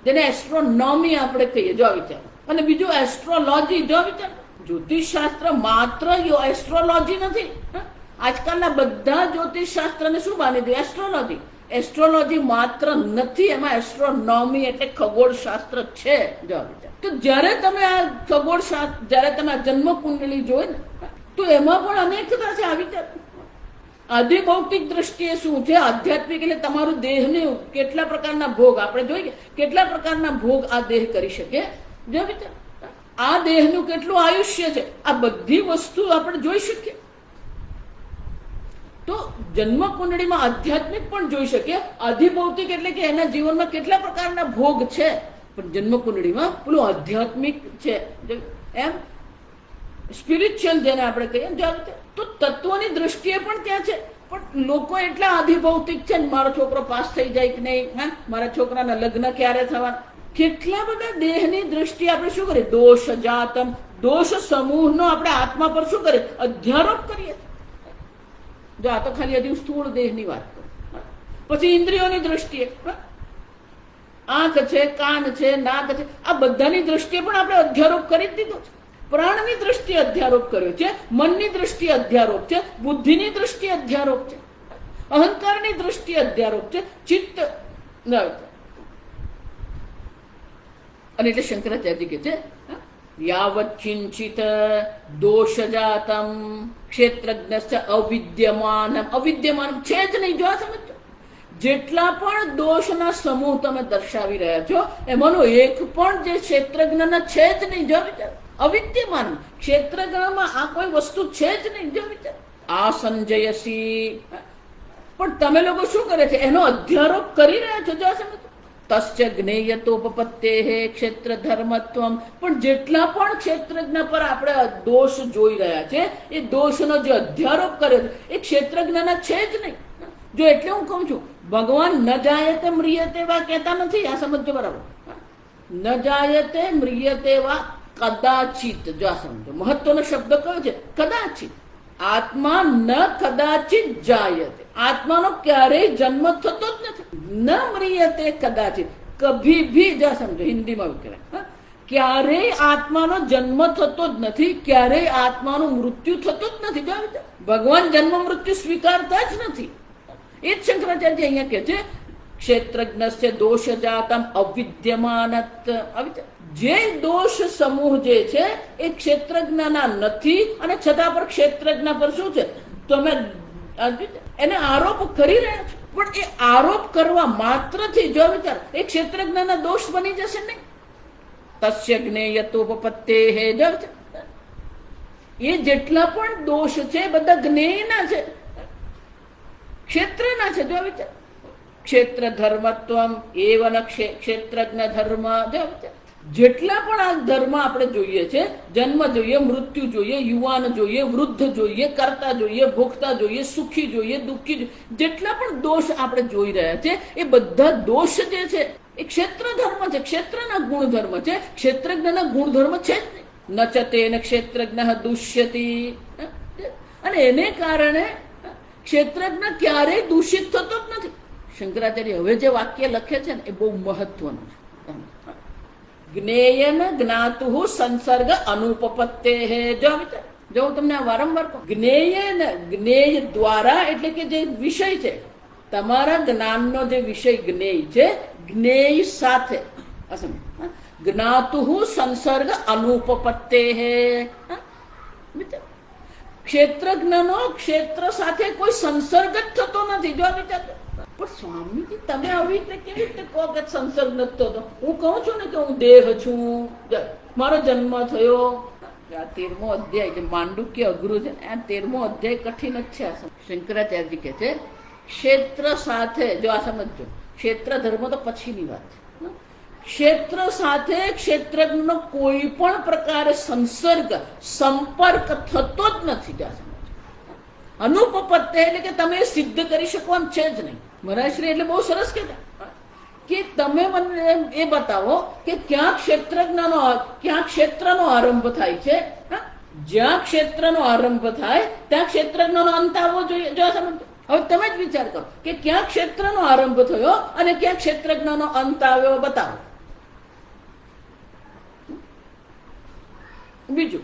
જેને એસ્ટ્રોનોમી આપણે કહીએ, જો વિચારો, અને બીજું એસ્ટ્રોલોજી. જો વિચારો, જ્યોતિષ શાસ્ત્ર માત્ર એસ્ટ્રોલોજી નથી. આજકાલના બધા જ્યોતિષ શાસ્ત્રને શું માની દે? એસ્ટ્રોલોજી. એસ્ટ્રોલોજી માત્ર નથી, એમાં એસ્ટ્રોનોમી એટલે ખગોળ શાસ્ત્ર છે. જો વિચાર, તો જ્યારે તમે આ ખગોળ શાસ્ત્ર, જ્યારે તમે આ જન્મ કુંડળી જોઈ ને, તો એમાં પણ અનેકતા છે. આ વિચાર, આધિભૌતિક દ્રષ્ટિએ શું છે, આધ્યાત્મિક એટલે તમારું દેહને કેટલા પ્રકારના ભોગ આપણે જોઈએ, કેટલા પ્રકારના ભોગ આ દેહ કરી શકે. જો વિચાર, આ દેહનું કેટલું આયુષ્ય છે, આ બધી વસ્તુ આપણે જોઈ શકીએ. તો જન્મ કુંડળીમાં આધ્યાત્મિક પણ જોઈ શકીએ. આધિભૌતિક એટલે કે એના જીવનમાં કેટલા પ્રકારના ભોગ છે, પણ જન્મ કુંડળીમાં પેલું આધ્યાત્મિક છે, એમ સ્પિરિચ્યુઅલ જેને આપણે કહીએ. તો તત્વની દ્રષ્ટિએ પણ ત્યાં છે. પણ લોકો એટલા આધિભૌતિક છે ને, મારો છોકરો પાસ થઈ જાય કે નહીં, હા, મારા છોકરાના લગ્ન ક્યારે થવા, કેટલા બધા દેહની દ્રષ્ટિએ આપણે શું કરીએ? દોષ જાતમ, દોષ સમૂહનો આપણે આત્મા પર શું કરીએ? અધ્યારોપ કરીએ. જો આ તો ખાલી હજી સ્થૂળ દેહની વાત કરું. પછી ઇન્દ્રિયોની દ્રષ્ટિએ આંખ છે, કાન છે, નાક છે, આ બધાની દ્રષ્ટિએ પણ આપણે અધ્યારોપ કરી જ દીધો છે. પ્રાણની દ્રષ્ટિએ અધ્યારોપ કર્યો છે, મનની દ્રષ્ટિએ અધ્યારોપ છે, બુદ્ધિની દ્રષ્ટિએ અધ્યારોપ છે, અહંકારની દ્રષ્ટિએ અધ્યારોપ છે, ચિત્ત. અને એટલે શંકરાચાર્ય કહે છે, યાવત કિંચિત દોષ જાતમ ક્ષેત્રજ્ઞસ્ય અવિદ્યમાન. અવિદ્યમાન છે જ નહીં. જો આ સમજો, જેટલા પણ દોષના સમૂહ તમે દર્શાવી રહ્યા છો, એમાંનો એક પણ જે ક્ષેત્રજ્ઞના છે જ નહીં. જો વિચાર, અવિદ્યમાન, ક્ષેત્રજ્ઞમાં આ કોઈ વસ્તુ છે જ નહીં. જો વિચાર, આ સંજયસી. પણ તમે લોકો શું કરે છે? એનો અધ્યારોપ કરી રહ્યા છો. જો સમજો, તસ્ય જ્ઞેયતોપપત્તે ક્ષેત્ર ધર્મત્વમ. પણ જેટલા પણ ક્ષેત્રજ્ઞ પર આપણે દોષ જોઈ રહ્યા છે, એ દોષનો જે અધ્યારોપ કર્યો છે, એ ક્ષેત્રજ્ઞના છે જ નહીં. જો એટલે હું કહું છું, ભગવાન ન જાયતે મ્રિયતે વા કહેતા નથી. આ સમજો બરાબર. ન જાયતે મ્રિયતે વા કદાચિત. જો આ સમજો, મહત્વનો શબ્દ કયો છે? કદાચિત. આત્મા ન કદાચિત જાયતે. આત્માનો ક્યારેય જન્મ થતો જ નથી. ન મ્રિયતે કદાચિત, કભી ભી. જો સમજો, હિન્દીમાં એવું કહેવાય, ક્યારેય આત્માનો જન્મ થતો જ નથી, ક્યારેય આત્માનું મૃત્યુ થતું જ નથી. જો ભગવાન જન્મ મૃત્યુ સ્વીકારતા જ નથી. એ જ શંકરાચાર્ય અહીંયા કહે છે, ક્ષેત્રજ્ઞસ્ય દોષ જાતમ અવિદ્યમાનત. જે દોષ સમૂહ જે છે એ ક્ષેત્રજ્ઞના નથી, અને છતાં પર ક્ષેત્રજ્ઞ પર શું છે? તમે એને આરોપ કરી રહ્યા છો. પણ એ આરોપ કરવા માત્રથી જો વિચાર, એ ક્ષેત્રજ્ઞના દોષ બની જશે નહીં. તસ્ય જ્ઞેયતોપપત્તે. જો એ જેટલા પણ દોષ છે બધા જ્ઞેયના છે, ક્ષેત્રના છે. જો વિચાર, ક્ષેત્ર ધર્મત્વમ એવન ક્ષેત્રજ્ઞ ધર્મ. જો વિચાર, જેટલા પણ આ ધર્મ આપણે જોઈએ છે, જન્મ જોઈએ, મૃત્યુ જોઈએ, યુવાન જોઈએ, વૃદ્ધ જોઈએ, કર્તા જોઈએ, ભોગતા જોઈએ, સુખી જોઈએ, દુઃખી જોઈએ, જેટલા પણ દોષ આપણે જોઈ રહ્યા છે, એ બધા દોષ જે છે એ ક્ષેત્ર ધર્મ છે, ક્ષેત્રના ગુણધર્મ છે. ક્ષેત્રજ્ઞના ગુણધર્મ છે જ નહીં. ન ચ તેન ક્ષેત્રજ્ઞ દુષ્યતિ. અને એને કારણે ક્ષેત્રજ્ઞ ક્યારેય દૂષિત થતો જ નથી. શંકરાચાર્ય હવે જે વાક્ય લખે છે ને, એ બહુ મહત્વનું છે. જ્ઞેયન જ્ઞાતુ સંસર્ગ અનુપપત્તે. જો હું તમને વારંવાર કહું, જ્ઞેયન, જ્ઞેય દ્વારા એટલે કે જે વિષય છે, તમારા જ્ઞાનનો જે વિષય જ્ઞેય છે, જ્ઞેય સાથે જ્ઞાતુ સંસર્ગ અનુપપત્તે. ક્ષેત્રજ્ઞનો ક્ષેત્ર સાથે કોઈ સંસર્ગ જ થતો નથી. જો વિચાર, પણ સ્વામીજી તમે આવી રીતે કેવી રીતે કહો કે સંસર્ગ નથી થતો? હું કહું છું ને કે હું દેહ છું, મારો જન્મ થયો. આ 13મો અધ્યાય જે માંડુક્ય અઘરું છે, આ 13મો અધ્યાય કઠિન જ છે. શંકરાચાર્યજી કહે છે, ક્ષેત્ર સાથે, જો આ સમજો, ક્ષેત્ર ધર્મ તો પછીની વાત છે. ક્ષેત્ર સાથે ક્ષેત્રજ્ઞનો કોઈ પણ પ્રકારે સંસર્ગ સંપર્ક થતો જ નથી. અનુપપત્તિ એટલે કે તમે સિદ્ધ કરી શકો એમ છે જ નહીં. મહારાજશ્રી એટલે બહુ સરસ કહેતા કે તમે મને એ બતાવો કે ક્યાં ક્ષેત્રનો આરંભ થાય છે. જ્યાં ક્ષેત્રનો આરંભ થાય ત્યાં ક્ષેત્રજ્ઞનો અંત આવવો જોઈએ. જો સમજો, હવે તમે જ વિચાર કરો કે ક્યાં ક્ષેત્રનો આરંભ થયો અને ક્યાં ક્ષેત્રજ્ઞનો અંત આવ્યો, બતાવો. બીજું,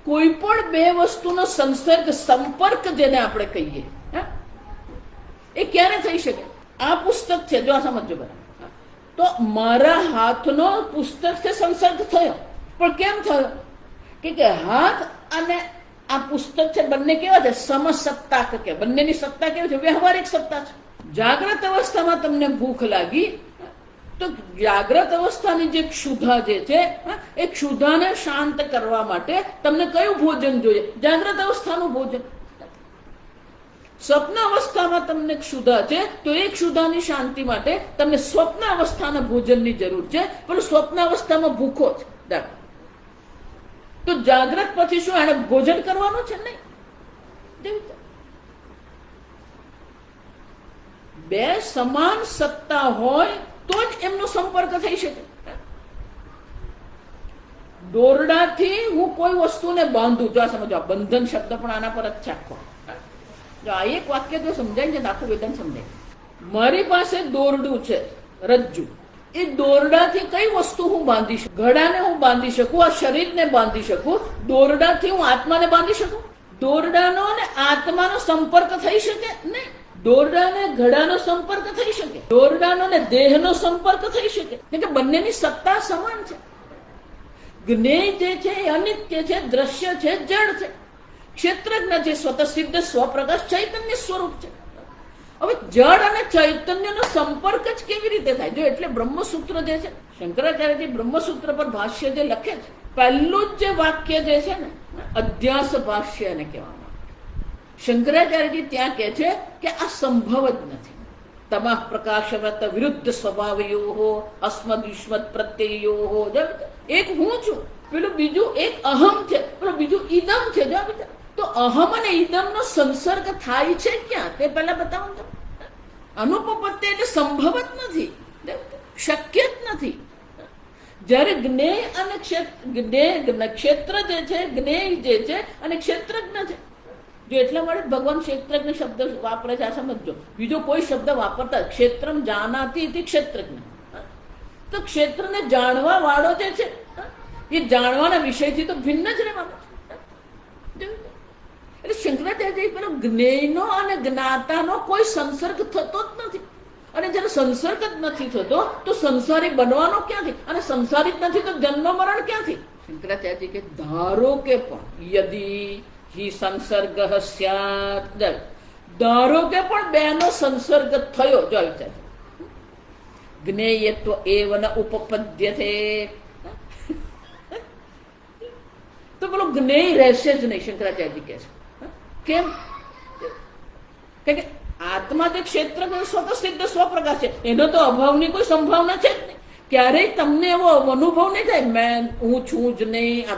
કોઈ પણ બે વસ્તુનો સંસર્ગ સંપર્ક જેને આપણે કહીએ એ ક્યારે થઈ શકે? આ પુસ્તક છે, જો આ સમજો બરાબર, તો મારા હાથનો પુસ્તક છે સંસર્ગ થયો, પણ કેમ થયો? કે હાથ અને આ પુસ્તક છે બંને કેવા છે? સમસત્તાક કે બંનેની સત્તા કેવી છે? વ્યવહારિક સત્તા છે. જાગ્રત અવસ્થામાં તમને ભૂખ લાગી તો જાગ્રત અવસ્થાની જે ક્ષુધા જે છે એ ક્ષુધાને શાંત કરવા માટે તમને કયું ભોજન જોઈએ? જાગ્રત અવસ્થાનું ભોજન. સ્વપ્ન અવસ્થામાં તમને ક્ષુધા છે તો એ ક્ષુધાની શાંતિ માટે તમને સ્વપ્ન અવસ્થાના ભોજનની જરૂર છે, પણ સ્વપ્ન અવસ્થામાં ભૂખો છે. તો જાગ્રત પછી શું એને ભોજન કરવાનું છે? નહીં. બે સમાન સત્તા હોય તો જ એમનો સંપર્ક થઈ શકે. દોરડાથી હું કોઈ વસ્તુને બાંધું, જો આ સમજો, બંધન શબ્દ પણ આના પર જ ચાખો. જો આ એક વાક્ય જો સમજાય છે આખું વેદન સમજાય. મારી પાસે દોરડું છે, રજ્જુ. એ દોરડાથી કઈ વસ્તુ હું બાંધી શકું? ઘડાને હું બાંધી શકું, આ શરીરને બાંધી શકું. દોરડાથી હું આત્માને બાંધી શકું? દોરડાનો અને આત્માનો સંપર્ક થઈ શકે નહીં. દોરડાને ઘડાનો સંપર્ક થઈ શકે, દોરડાનો ને દેહનો સંપર્ક થઈ શકે, કે બંનેની સત્તા સમાન છે. જ્ઞેય જે છે એ અનિત્ય છે, દ્રશ્ય છે, જડ છે. ક્ષેત્રજ્ઞ જે સ્વતઃસિદ્ધ સ્વપ્રકાશ ચૈતન્ય સ્વરૂપ છે. હવે જડ અને ચૈતન્યનો સંપર્ક જ કેવી રીતે થાય? જો એટલે બ્રહ્મસૂત્ર જે છે, શંકરાચાર્યજી બ્રહ્મસૂત્ર પર ભાષ્ય જે લખે છે, પહેલું જ જે વાક્ય જે છે ને, અધ્યાસ ભાષ્ય એને કહેવામાં. શંકરાચાર્યજી ત્યાં કહે છે કે આ સંભવ જ નથી. તમા પ્રકાશવત વિરુદ્ધ સ્વભાવયો અસ્મદ યુષ્મદ પ્રત્યયો. એક હું છું, પેલું બીજું એક અહમ છે, પેલું બીજું ઈદમ છે. તો અહમ અને ઈદમનો સંસર્ગ થાય છે ક્યાં? તે પહેલા બતાવો. અનુપપત્તિ એટલે સંભવ જ નથી, શક્ય જ નથી. જ્યારે જ્ઞેય અને ક્ષેત્ર જે છે, જ્ઞેય જે છે અને ક્ષેત્રજ્ઞ છે. જો એટલા માટે ભગવાન ક્ષેત્રજ્ઞ શબ્દ વાપરે છે, આ સમજો. બીજો કોઈ શબ્દ વાપરતા, ક્ષેત્રમ જાનાતિ ઇતિ ક્ષેત્રજ્ઞ. તો ક્ષેત્રને જાણવા વાળો જે છે એ જાણવાના વિષયથી તો ભિન્ન જ રહેવાનો. એટલે શંકરાચાર્ય પેલો જ્ઞેયનો અને જ્ઞાતાનો કોઈ સંસર્ગ થતો જ નથી. અને જ્યારે સંસર્ગ જ નથી થતો તો સંસારી બનવાનો ક્યાંથી? અને સંસારી જ નથી તો જન્મ મરણ ક્યાંથી? શંકરાચાર્ય કે ધારો કે પણ યદી હિ સંસર્ગ સ્યાત, ધારો કે પણ બેનો સંસર્ગ થયો, જો વિચાર, જ્ઞેયત્વ એવ ન ઉપપદ્યતે, તો પેલો જ્ઞેય રહેશે જ નહીં. શંકરાચાર્યજી કહે છે કેમ? કે આત્મા જે ક્ષેત્ર સ્વતઃસિદ્ધ સ્વપ્રકાશ છે, એનો તો અભાવની કોઈ સંભાવના છે જ નહીં. ક્યારેય તમને એવો અનુભવ નહીં થાય મેં હું છું જ નહીં,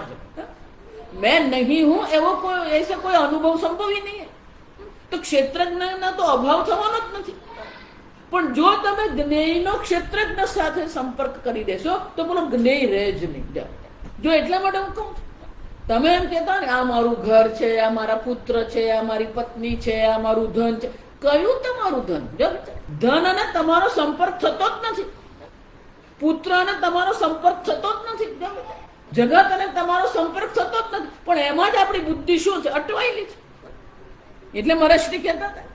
મેં નહીં હું, એવો કોઈ અનુભવ સંભવી નહીં. તો ક્ષેત્રજ્ઞનો તો અભાવ થવાનો જ નથી. પણ જો તમે જ્ઞેયનો ક્ષેત્રજ્ઞ સાથે સંપર્ક કરી દેશો તો પેલો જ્ઞેય રહે જ નહીં. જો એટલા માટે હું કહું છું, તમે એમ કહેતા ને આ મારું ઘર છે, આ મારા પુત્ર છે, આ મારી પત્ની છે, આ મારું ધન છે. કયું તમારું ધન? ધન અને તમારો સંપર્ક થતો જ નથી. પુત્ર અને તમારો સંપર્ક થતો જ નથી. જગત અને તમારો સંપર્ક થતો જ નથી. પણ એમાં જ આપણી બુદ્ધિ શું છે? અટવાયેલી છે. એટલે મહર્ષિ કહેતા હતા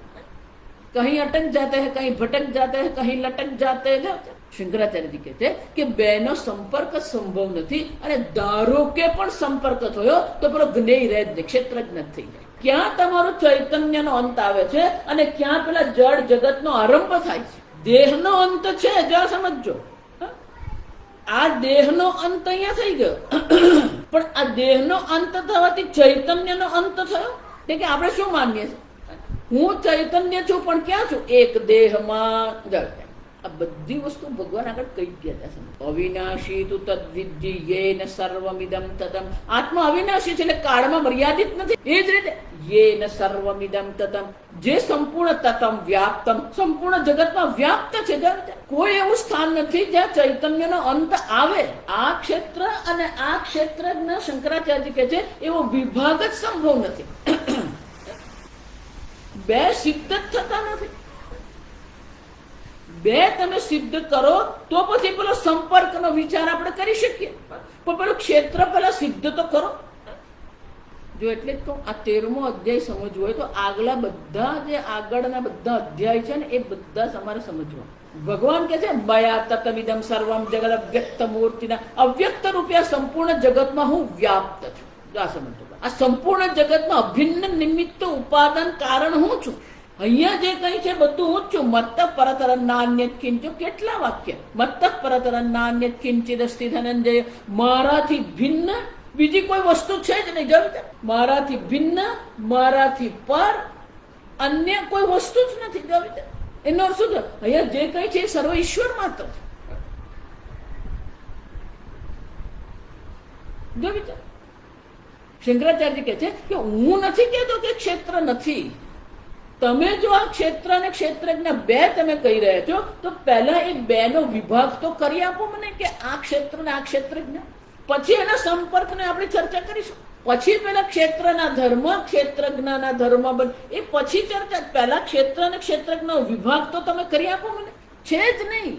કहीं અટક જાતે હૈ, કहीं ભટક જાતે હૈ, કहीं લટક જાતે હૈ. શંકરાચાર્યજી કહે છે કે બેનો સંપર્ક સંભવ નથી. અને ધારો કે પણ સંપર્ક થયો તો પેલો જ્ઞેય રહે જ નહીં, ક્ષેત્રજ્ઞ થઈ જાય. ક્યાં તમારો ચૈતન્યનો અંત આવે છે અને ક્યાં પેલા જડ જગતનો આરંભ થાય છે? દેહનો અંત છે, જરા સમજો. આ દેહનો અંત અહીંયા થઈ ગયો, પણ આ દેહનો અંત થવાથી ચૈતન્યનો અંત થયો. કે આપણે શું માનીએ છીએ? હું ચૈતન્ય છું પણ ક્યાં છું? એક દેહમાં. આ બધી વસ્તુ ભગવાન આગળ કઈ ગયા હતા. અવિનાશી તું તદ્વિદ્ધિ યેન સર્વમિદમ તતમ. આત્મા અવિનાશી છે એટલે કાળમાં મર્યાદિત નથી. એ જ રીતે યેન સર્વમિદમ તતમ, જે સંપૂર્ણ તતમ વ્યાપ્તમ, સંપૂર્ણ જગતમાં વ્યાપ્ત છે. કોઈ એવું સ્થાન નથી જ્યાં ચૈતન્યનો અંત આવે. આ ક્ષેત્ર અને આ ક્ષેત્રના શંકરાચાર્ય કહે છે એવો વિભાગ જ સંભવ નથી. બે સિદ્ધ જ થતા નથી. બે તમે સિદ્ધ કરો તો પછી પેલો સંપર્કનો વિચાર આપણે કરી શકીએ, પણ પેલું ક્ષેત્ર પેલા સિદ્ધ તો કરો. જો એટલે જ કહું, આ 13મો અધ્યાય સમજવો હોય તો આગલા બધા જે આગળના બધા અધ્યાય છે ને એ બધા તમારે સમજવા. ભગવાન કે છે મયા તતમિદમ સર્વમ જગત અવ્યક્ત મૂર્તિના, અવ્યક્ત રૂપિયા સંપૂર્ણ જગતમાં હું વ્યાપ્ત છું. આ સમજો. આ સંપૂર્ણ જગતમાં અભિન્ન નિમિત્ત ઉપાદાન કારણ હું છું. અહીંયા જે કઈ છે બધું હું જ છું. મત્ત પરતર નાન્યત કિંચિત. કેટલા વાક્ય? મત્ત પરતર નાન્યત કિંચિત અસ્તિ ધનંજય. મારાથી ભિન્ન બીજી કોઈ વસ્તુ છે જ નહીં. જોયું? મારાથી ભિન્ન, મારાથી પર અન્ય કોઈ વસ્તુ જ નથી. જોયું? એનો અર્થ શું છે? અહીંયા જે કઈ છે એ સર્વ ઈશ્વર માત્ર છે. જોયું? શંકરાચાર્ય કહે છે કે હું નથી કહેતો કે ક્ષેત્ર નથી. તમે જો આ ક્ષેત્ર અને ક્ષેત્રજ્ઞ બે તમે કહી રહ્યા છો તો પહેલા એ બે નો વિભાગ તો કરી આપો મને કે આ ક્ષેત્ર ને આ ક્ષેત્રજ્ઞ. પછી એના સંપર્કને આપણે ચર્ચા કરીશું. પછી પેલા ક્ષેત્રના ધર્મ ક્ષેત્રજ્ઞના ધર્મ બન એ પછી ચર્ચા. પહેલા ક્ષેત્ર અને ક્ષેત્રજ્ઞ વિભાગ તો તમે કરી આપો મને. છે જ નહીં.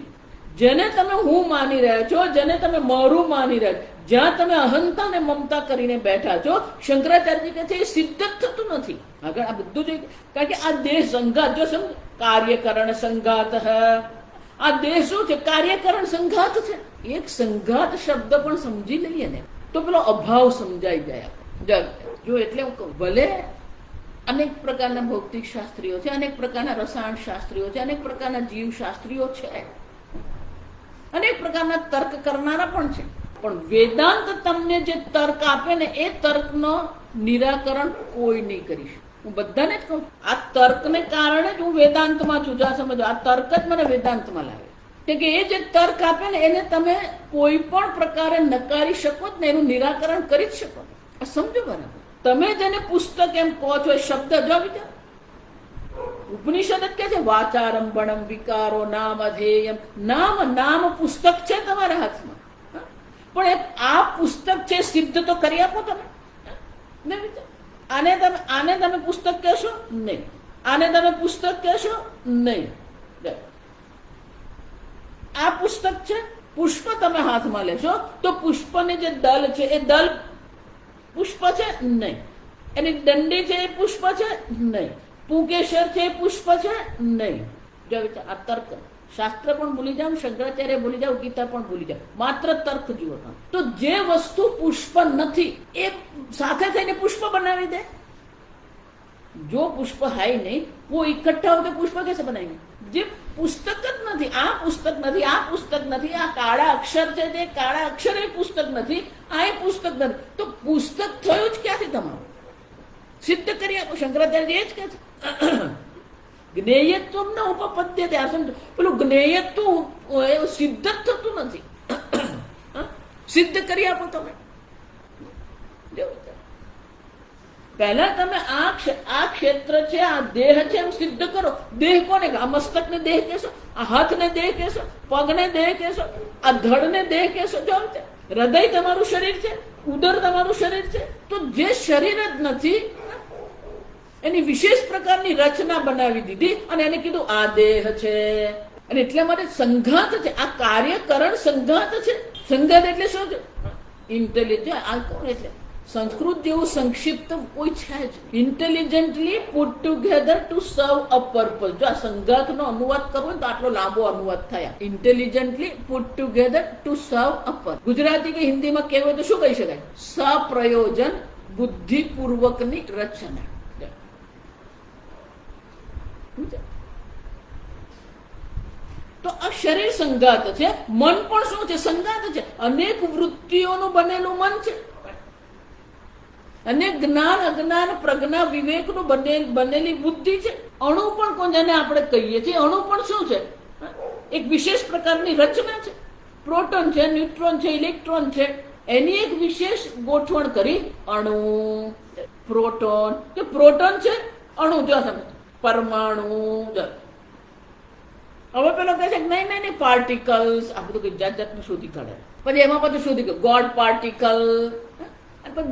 જેને તમે હું માની રહ્યા છો, જેને તમે મારું માની રહ્યા છો, જ્યાં તમે અહંતા ને મમતા કરીને બેઠા છો, શંકરાચાર્ય કહે છે એ સિદ્ધ જ થતું નથી. આગળ આ બધું જોઈએ. કારણ કે આ દેહ સંઘાત, જો સમજ, કાર્યકરણ સંઘાત. આ દેહ શું છે? કાર્યકરણ સંઘાત છે. એક સંઘાત શબ્દ પણ સમજી લઈએ ને તો પેલો અભાવ સમજાઈ જાય. જો એટલે હું કહું, ભલે અનેક પ્રકારના ભૌતિક શાસ્ત્રીઓ છે, અનેક પ્રકારના રસાયણ શાસ્ત્રીઓ છે, અનેક પ્રકારના જીવ શાસ્ત્રીઓ છે, અનેક પ્રકારના તર્ક કરનારા પણ છે, પણ વેદાંત તમને જે તર્ક આપે ને એ તર્કનો નિરાકરણ કોઈ નહીં કરી શકે. હું બધાને જ કહું, આ તર્કને કારણે જ હું વેદાંતમાં છું. જો સમજો, આ તર્ક જ મને વેદાંતમાં લાવે. કે એ જે તર્ક આપે ને એને તમે કોઈ પણ પ્રકારે નકારી શકો જ ને, એનું નિરાકરણ કરી જ શકો. આ સમજો બરાબર. તમે જેને પુસ્તક એમ કહો છો એ શબ્દ જો વિચાર, ઉપનિષદ જ કે છે વાચારંભણમ વિકારો નામ અધેયમ. નામ પુસ્તક છે તમારા હાથમાં, પણ આ પુસ્તક છે સિદ્ધ તો કરી આપો તમે. આને તમે પુસ્તક કહેશો નહીં, આને તમે પુસ્તક કહેશો નહીં. આ પુસ્તક છે, પુષ્પ તમે હાથમાં લેશો તો પુષ્પની જે દલ છે એ દલ પુષ્પ છે નહીં, એની દંડી છે એ પુષ્પ છે નહીં, પુકેશર છે એ પુષ્પ છે નહીં. જો આ તર્ક શાસ્ત્ર પણ ભૂલી જાવ, શંકરાચાર્ય ભૂલી જાવ, ગીતા પણ ભૂલી જાવ, માત્ર તર્ક જુઓ. તો જે વસ્તુ પુષ્પ નથી એ સાથે થઈને પુષ્પ બનાવી દે. જો પુષ્પ હાય નહીં, वो इकट्ठा होते पुष्प कैसे बनाएंगे? જે પુસ્તક જ નથી, આ પુસ્તક નથી, આ પુસ્તક નથી, આ કાળા અક્ષર છે, તે કાળા અક્ષર એ પુસ્તક નથી, આ એ પુસ્તક નથી, તો પુસ્તક થયું જ ક્યાંથી તમારું? સિદ્ધ કરી આપો. શંકરાચાર્ય એ જ કહે છે જ્ઞેયત્વ ન ઉપપદ્યતે. આ સમજો, પેલું જ્ઞેયત્વ સિદ્ધ જ થતું નથી. સિદ્ધ કરી આપો તમે. પહેલા તમે આ ક્ષેત્ર છે, આ દેહ છે એમ સિદ્ધ કરો. દેહ કોને? આ મસ્તક ને દેહ કહેશો, આ હાથ ને દેહ કહેશો, પગ ને દેહ કહેશો, આ ધડ ને દેહ કહેશો. જો હૃદય તમારું શરીર છે, ઉદર તમારું શરીર છે, તો જે શરીર જ નથી એની વિશેષ પ્રકારની રચના બનાવી દીધી અને એને કીધું આ દેહ છે. અને એટલા માટે સંઘાત છે, આ કાર્યકરણ સંઘાત છે. સંઘાત એટલે શું છે? ઇન્ટેલિજન્ટ. આ કોણ? એટલે સંસ્કૃત જેવું સંક્ષિપ્ત કોઈ છે જ. ઇન્ટેલિજન્ટલી પુટ ટુગેધર ટુ સર્વ અ પર્પઝ. જો આ સંઘાતનો અનુવાદ કરવો ને તો આટલો લાંબો અનુવાદ થયા. ઇન્ટેલિજન્ટલી પુટ ટુગેધર ટુ સર્વ અ પર્પઝ. ગુજરાતી કે હિન્દીમાં કહેવું હોય તો શું કહી શકાય? સપ્રયોજન બુદ્ધિપૂર્વકની રચના. તો આ શરીર સંઘાત છે. મન પણ શું છે? સંઘાત છે. અનેક વૃત્તિઓનું બનેલું મન છે, અને જ્ઞાન અજ્ઞાન પ્રજ્ઞા વિવેકનું બનેલી બુદ્ધિ છે. અણુ પણ કોણ જેને આપણે કહીએ છીએ, અણુ પણ શું છે? એક વિશેષ પ્રકારની રચના છે. પ્રોટોન છે, ન્યુટ્રોન છે, ઇલેક્ટ્રોન છે, એની એક વિશેષ ગોઠવણ કરી અણુ. પ્રોટોન કે પ્રોટોન છે અણુ, જો તમે પરમાણુ. હવે પેલો કહે છે નહીં નહીં નહીં પાર્ટિકલ્સ, આ બધું કઈ જાત જાતનું શોધી કાઢે. પછી એમાં બધું શોધી ગયું ગોડ પાર્ટિકલ.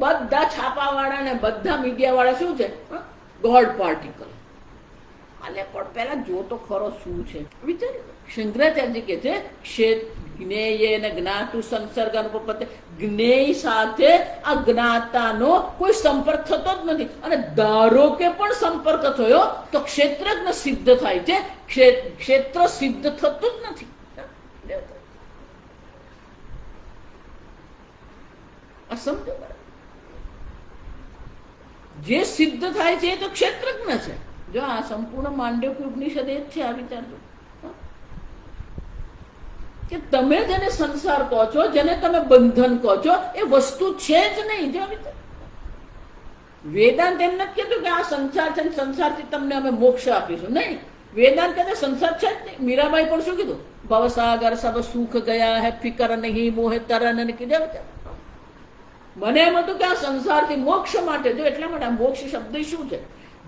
બધા છાપાવાળા ને બધા મીડિયા વાળા શું છે, ગોડ પાર્ટિકલ. અને પણ પેલા જો તો ખરો શું છે વિચાર. શંકરાચાર્ય કે છે જ્ઞેય ને જ્ઞાતુ સંસર્ગ અનુપપત્તિ. જ્ઞેય સાથે આ જ્ઞાતાનો કોઈ સંપર્ક થતો જ નથી. અને ધારો કે પણ સંપર્ક થયો તો ક્ષેત્રજ્ઞ સિદ્ધ થાય છે, ક્ષેત્ર સિદ્ધ થતું જ નથી. આ સમજો. જે સિદ્ધ થાય છે એ તો ક્ષેત્રજ્ઞ છે. જો આ સંપૂર્ણ માંડવ્ય ઉપનિષદ એ જ છે. આ વિચારજો કે તમે જેને સંસાર કહો છો, જેને તમે બંધન કહો છો, એ વસ્તુ છે જ નહીં. જો વેદાંત એમ નથી કીધું કે આ સંસાર છે, સંસારથી તમને અમે મોક્ષ આપીશું. નહીં, વેદાંત કહે સંસાર છે જ નહીં. મીરાબાઈ પણ શું કીધું, ભવસાગર સબ સુખ ગયા હે ફિકર નહીં મોહે તરન કીધા. મને એમ હતું કે આ સંસારથી મોક્ષ માટે જો, એટલા માટે આ મોક્ષ શબ્દ શું છે,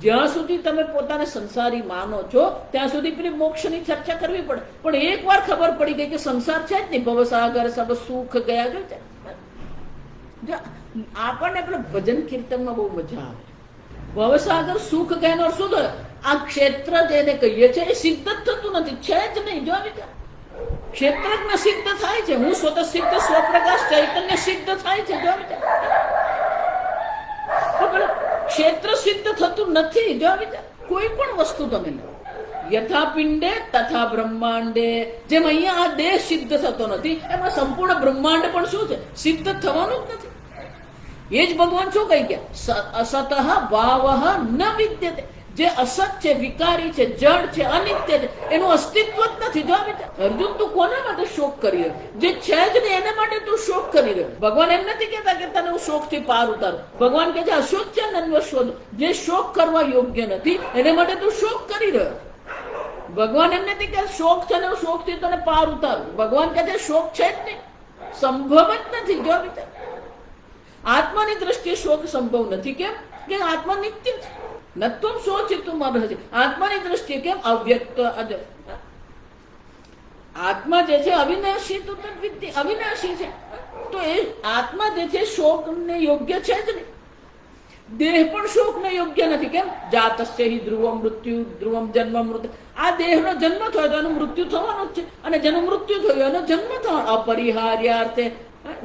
જ્યાં સુધી તમે પોતાને સંસારી માનો છો ત્યાં સુધી પેલી મોક્ષની ચર્ચા કરવી પડે. પણ એક વાર ખબર પડી ગઈ કે સંસાર છે જ નહીં, ભવસાગર સબ સુખ ગયા છે. આપણને પેલો ભજન કીર્તનમાં બહુ મજા આવે. ભવસાગર સુખ ગયાનો શું થયો, આ ક્ષેત્ર જેને કહીએ છીએ એ સિદ્ધ જ થતું નથી, છે જ નહીં. જો ક્ષેત્રજ્ઞ સિદ્ધ થાય છે, હું સ્વતઃ સિદ્ધ સ્વપ્રકાશ ચૈતન્ય સિદ્ધ થાય છે. જો ક્ષેત્ર સિદ્ધ થતું નથી. જો કોઈ પણ વસ્તુ તમે લો, યથા પિંડે તથા બ્રહ્માંડે. જેમ અહીંયા આ દેહ સિદ્ધ થતો નથી, એમાં સંપૂર્ણ બ્રહ્માંડ પણ શું છે, સિદ્ધ થવાનું જ નથી. એ જ ભગવાન શું કહી ગયા, અસતઃ ભાવઃ ન વિદ્યતે. જે અસત છે, વિકારી છે, જડ છે, અનિત્ય છે, એનું અસ્તિત્વ જ નથી. જો અર્જુન તું કોના માટે શોક કરી રહ્યો, જે છે જ નહીં એના માટે તું શોક કરી રહ્યો. ભગવાન એમ નથી કહેતા કે તને હું શોકથી પાર ઉતારું. ભગવાન કહે છે અશોક છે નન્વશોધ, જે શોક કરવા યોગ્ય નથી એના માટે તું શોક કરી રહ્યો. ભગવાન એમ નથી કે શોક છે ને હું શોકથી તને પાર ઉતારું. ભગવાન કહે છે શોક છે જ નહીં, સંભવ જ નથી. જો આત્માની દ્રષ્ટિએ શોક સંભવ નથી. કેમ કે આત્મા નિત્ય છે. નત્વમ સોચિતું મરહતિ. આત્માની દ્રષ્ટિએ કેમ અવ્યક્ત અજર. આત્મા જે છે અવિનાશી, તો અવિનાશી છે. તો એ આત્મા જે છે શોકને યોગ્ય છે જ નહીં. દેહ પણ શોકને યોગ્ય નથી. કેમ, જાતસ્ય હિ ધ્રુવમ મૃત્યુ ધ્રુવમ જન્મ મૃત્યુ. આ દેહનો જન્મ થયો તો એનું મૃત્યુ થવાનું જ છે, અને જેનું મૃત્યુ થયું એનો જન્મ થવાનો. અપરિહાર્યાર્થે,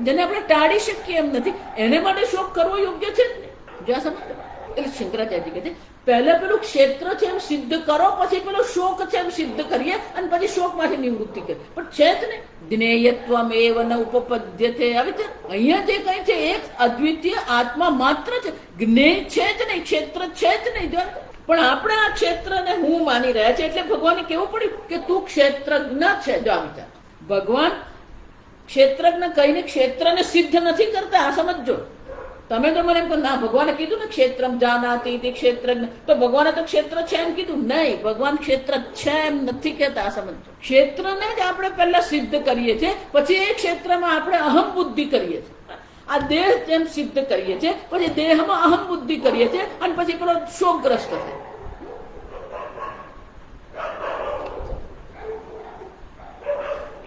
જેને આપણે ટાળી શકીએ એમ નથી, એને માટે શોક કરવો યોગ્ય છે જ નહીં. જ્યાં સમજ. એટલે શંકરાચાર્ય કહે છે પહેલા પેલું ક્ષેત્ર છે એમ સિદ્ધ કરો, પછી પેલો શોક છે એમ સિદ્ધ કરીએ, અને પછી શોક માંથી નિવૃત્તિ કરીએ. પણ છે જ નહીં. જ્ઞેયત્વમ એવ ન ઉપપદ્યતે. આવી છે અહીંયા જે કઈ છે એક અદ્વિતીય આત્મા માત્ર છે, જ્ઞેય છે જ નહીં, ક્ષેત્ર છે જ નહીં. જો પણ આપણે આ ક્ષેત્રને હું માની રહ્યા છે, એટલે ભગવાને કેવું પડ્યું કે તું ક્ષેત્રજ્ઞ છે. જો આ વિચાર, ભગવાન ક્ષેત્રજ્ઞ કહીને ક્ષેત્રને સિદ્ધ નથી કરતા. આ સમજો. તમે તો મને એમ કહો ના, ભગવાને કીધું ને ક્ષેત્રમ જાનાતિ તે ક્ષેત્રજ્ઞ, તો ભગવાને તો ક્ષેત્ર છે એમ કીધું. નહીં, ભગવાન ક્ષેત્ર છે એમ નથી કહેતા. આ સમજો. ક્ષેત્રને જ આપણે પહેલા સિદ્ધ કરીએ છીએ, પછી એ ક્ષેત્રમાં આપણે અહમ બુદ્ધિ કરીએ છીએ. આ દેહ જેમ સિદ્ધ કરીએ છીએ, પછી દેહમાં અહમ બુદ્ધિ કરીએ છીએ, અને પછી પેલો શોકગ્રસ્ત થાય.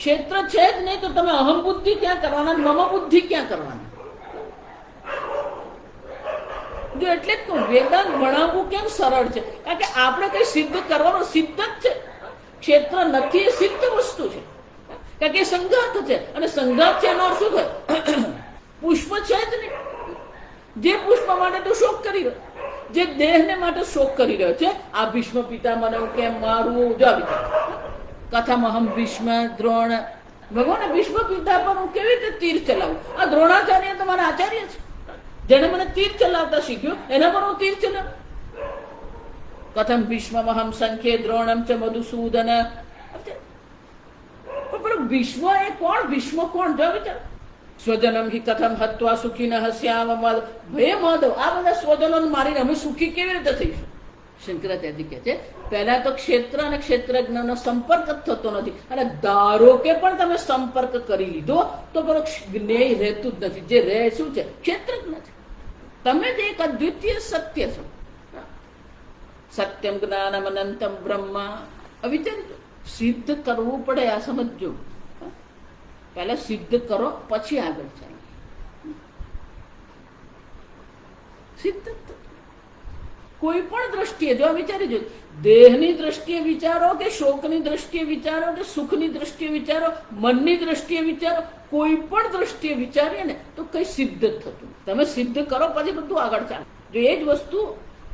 ક્ષેત્ર છે જ નહીં તો તમે અહમ બુદ્ધિ ક્યાં કરવાના, મમ બુદ્ધિ ક્યાં કરવાના. જો એટલે જ કહું, વેદાંત ભણાવવું કેમ સરળ છે, કારણ કે આપણે કઈ સિદ્ધ કરવાનું સિદ્ધ જ છે. ક્ષેત્ર નથી એ સિદ્ધ વસ્તુ છે, કારણ કે સંઘાત છે, અને સંઘાત છે એનો અર્થ શું થાય, પુષ્પ છે જ નહીં. જે પુષ્પ માટે તો શોક કરી રહ્યો, જે દેહને માટે શોક કરી રહ્યો છે. આ ભીષ્મ પિતા મને કેમ મારવું, જો કથમ અહમ ભીષ્મ દ્રોણ. ભગવાન ભીષ્મ પિતા પર હું કેવી રીતે તીર ચલાવું. આ દ્રોણાચાર્ય તમારા આચાર્ય છે, જેને મને તીર ચલાવતા શીખ્યું, એના પર હું તીર ચલાવ. કથમ ભીષ્મહમ સંખ્યે દ્રોણમ ચ મધુસૂદન. પણ ભીષ્મ એ કોણ, ભીષ્મ કોણ, જો વિચાર. સ્વજનમ હિ કથમ હત્વા સુખી ન હસ્યામ. ભય માધવ, આ બધા સ્વજનો મારીને અમે સુખી કેવી રીતે થઈશું. શંકરાચાર્ય કહે છે પહેલા તો ક્ષેત્ર અને ક્ષેત્રજ્ઞનો સંપર્ક જ થતો નથી, અને ધારો કે પણ તમે સંપર્ક કરી લીધો તો પેલો જ્ઞેય રહેતું જ નથી. જે રહે શું છે? ક્ષેત્રજ્ઞ છે. તમે જ એક અદ્વિતીય સત્ય છો. સત્યમ જ્ઞાનમ અનંતમ બ્રહ્મ. અવિચરજો, સિદ્ધ કરવું પડે, આ સમજજો. પહેલા સિદ્ધ કરો પછી આગળ ચાલો. સિદ્ધ કોઈ પણ દ્રષ્ટિએ જો વિચારી જો, દેહની દ્રષ્ટિએ વિચારો કે શોકની દ્રષ્ટિએ વિચારો કે સુખની દ્રષ્ટિએ વિચારો, મનની દ્રષ્ટિએ વિચારો, કોઈ પણ દ્રષ્ટિએ વિચારીએ ને તો કઈ સિદ્ધ જ થતું. તમે સિદ્ધ કરો પછી બધું આગળ ચાલે. જો એ જ વસ્તુ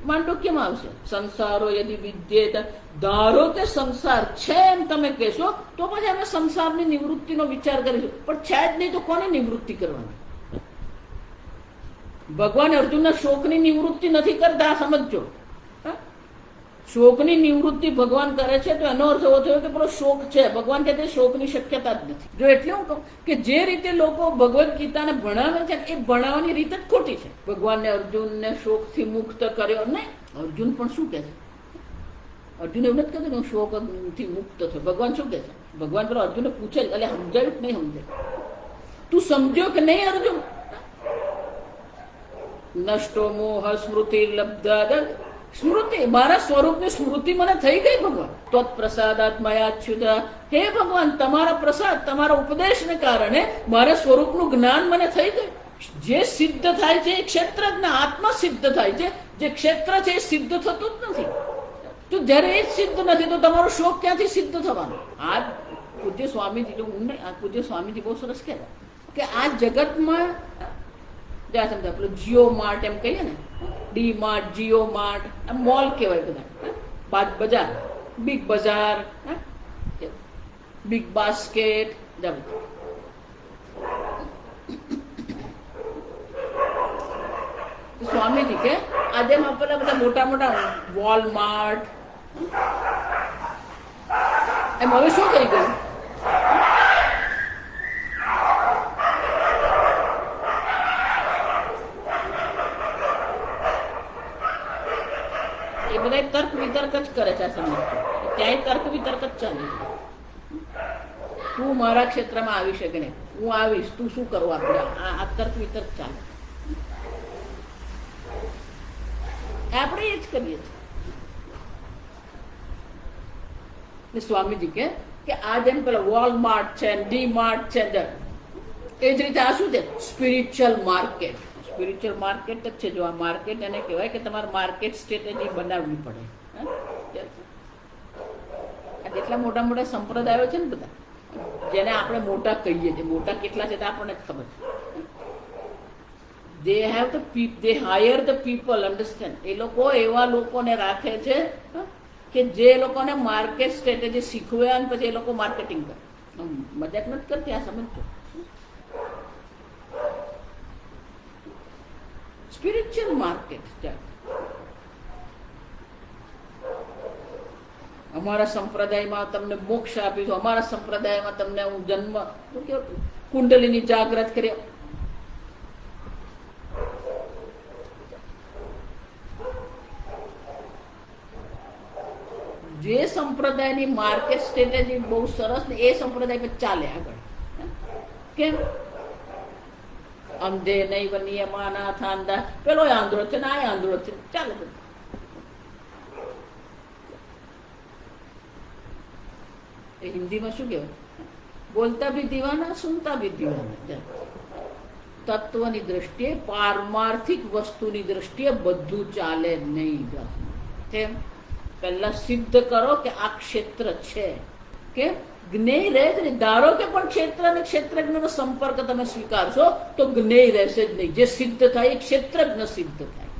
માંડોક્યમાં આવશે. સંસારો યદિ વિદ્યેત, ધારો કે સંસાર છે એમ તમે કહેશો તો પછી અમે સંસારની નિવૃત્તિનો વિચાર કરીશું. પણ છે જ નહીં તો કોને નિવૃત્તિ કરવાની? ભગવાન અર્જુનના શોકની નિવૃત્તિ નથી કરતા, સમજો. શોકની નિવૃત્તિ ભગવાન કરે છે તો એનો અર્થ એવો થયો કે પેલો શોક છે. ભગવાન કહે છે શોકની શક્યતા જ નથી. જો એટલે હું કહું કે જે રીતે લોકો ભગવદ્ ગીતાને ભણાવે છે એ ભણાવવાની રીત જ ખોટી છે. ભગવાનને અર્જુનને શોકથી મુક્ત કર્યો નહીં. અર્જુન પણ શું કહે છે? અર્જુન એવું નથી કહેતો કે હું શોકથી મુક્ત થયો. ભગવાન શું કહે છે? ભગવાન પેલો અર્જુનને પૂછે એટલે સમજાયું કે નહીં સમજાયું? તું સમજ્યો કે નહીં અર્જુન? નષ્ટો મોહ સ્મૃતિ લબ્ધા. સ્મૃતિ, મારા સ્વરૂપની સ્મૃતિ મને થઈ ગઈ ભગવાન. તત્પ્રસાદાત મયાચ્યુત. હે ભગવાન, તમારા પ્રસાદ, તમારા ઉપદેશને કારણે મારા સ્વરૂપનું જ્ઞાન મને થઈ ગયું. જે સિદ્ધ થાય છે એ ક્ષેત્રજ્ઞ આત્મા સિદ્ધ થાય છે. જે ક્ષેત્ર છે એ સિદ્ધ થતું જ નથી. તો જ્યારે એ જ સિદ્ધ નથી તો તમારો શોક ક્યાંથી સિદ્ધ થવાનો? આ પૂજ્ય સ્વામીજી, જો હું નહીં, આ પૂજ્ય સ્વામીજી બહુ સરસ કહેવાય કે આ જગતમાં જ્યાં સમજા પેલું જીઓ માર્ટ એમ કહીએ ને, D Mart, Jio Mart, mall કહેવાય બધા. બજાર, બિગ બજાર, બિગ બાસ્કેટ, સ્વામીજી કે આજે પેલા બધા મોટા મોટા વોલમાર્ટ એમ હવે શું થઈ ગયું? એ બધા તર્ક વિતર્ક જ કરે છે. આ સમજ ત્યાંય તર્ક વિતર્ક જ ચાલે. તું મારા ક્ષેત્રમાં આવી શકે નહીં, હું આવીશ, તું શું કરવું? આપણે આ તર્ક વિતર્ક ચાલે. આપણે એ જ કરીએ છીએ. સ્વામીજી કે આ જેમ પેલા વોલમાર્ટ છે, ડી માર્ટ છે, એ જ રીતે આ શું છે? Spiritual market. સ્પિરિચ્યુઅલ માર્કેટ જ છે. જો આ માર્કેટ એને કહેવાય કે તમારે માર્કેટ સ્ટ્રેટેજી બનાવવી પડે. આ જેટલા મોટા મોટા સંપ્રદાયો છે ને બધા, જેને આપણે મોટા કહીએ છીએ, મોટા કેટલા છે તે આપણને જ ખબર છે. they hire the people, understand? એ લોકો એવા લોકોને રાખે છે કે જે લોકોને માર્કેટ સ્ટ્રેટેજી શીખવે અને પછી એ લોકો માર્કેટિંગ કરે. મજાક નથી કરતી, આ સમજો. Spiritual market. અમારા સંપ્રદાયમાં તમને મોક્ષ આપીશું, અમારા સંપ્રદાયમાં તમને હું જન્મ કુંડલીની જાગૃત કરી. જે સંપ્રદાયની માર્કેટ સ્ટ્રેટેજી બહુ સરસ ને એ સંપ્રદાય પર ચાલે આગળ. કેમ? અંધે નહીં નિયમાના થાંદા, પેલો આંધળો છે ને આ આંધળો છે, ચાલે બધું. એ હિન્દીમાં શું કહેવાય? બોલતા ભી દીવાના, સુનતા ભી દીવાના. તત્વની દ્રષ્ટિએ, પારમાર્થિક વસ્તુની દ્રષ્ટિએ બધું ચાલે નહીં. કેમ? પહેલા સિદ્ધ કરો કે આ ક્ષેત્ર છે. કે જ્ઞેય રહે જ નહીં. ધારો કે પણ ક્ષેત્ર અને ક્ષેત્રજ્ઞનો સંપર્ક તમે સ્વીકારશો તો જ્ઞેય રહેશે જ નહીં. જે સિદ્ધ થાય એ ક્ષેત્રજ્ઞ સિદ્ધ થાય.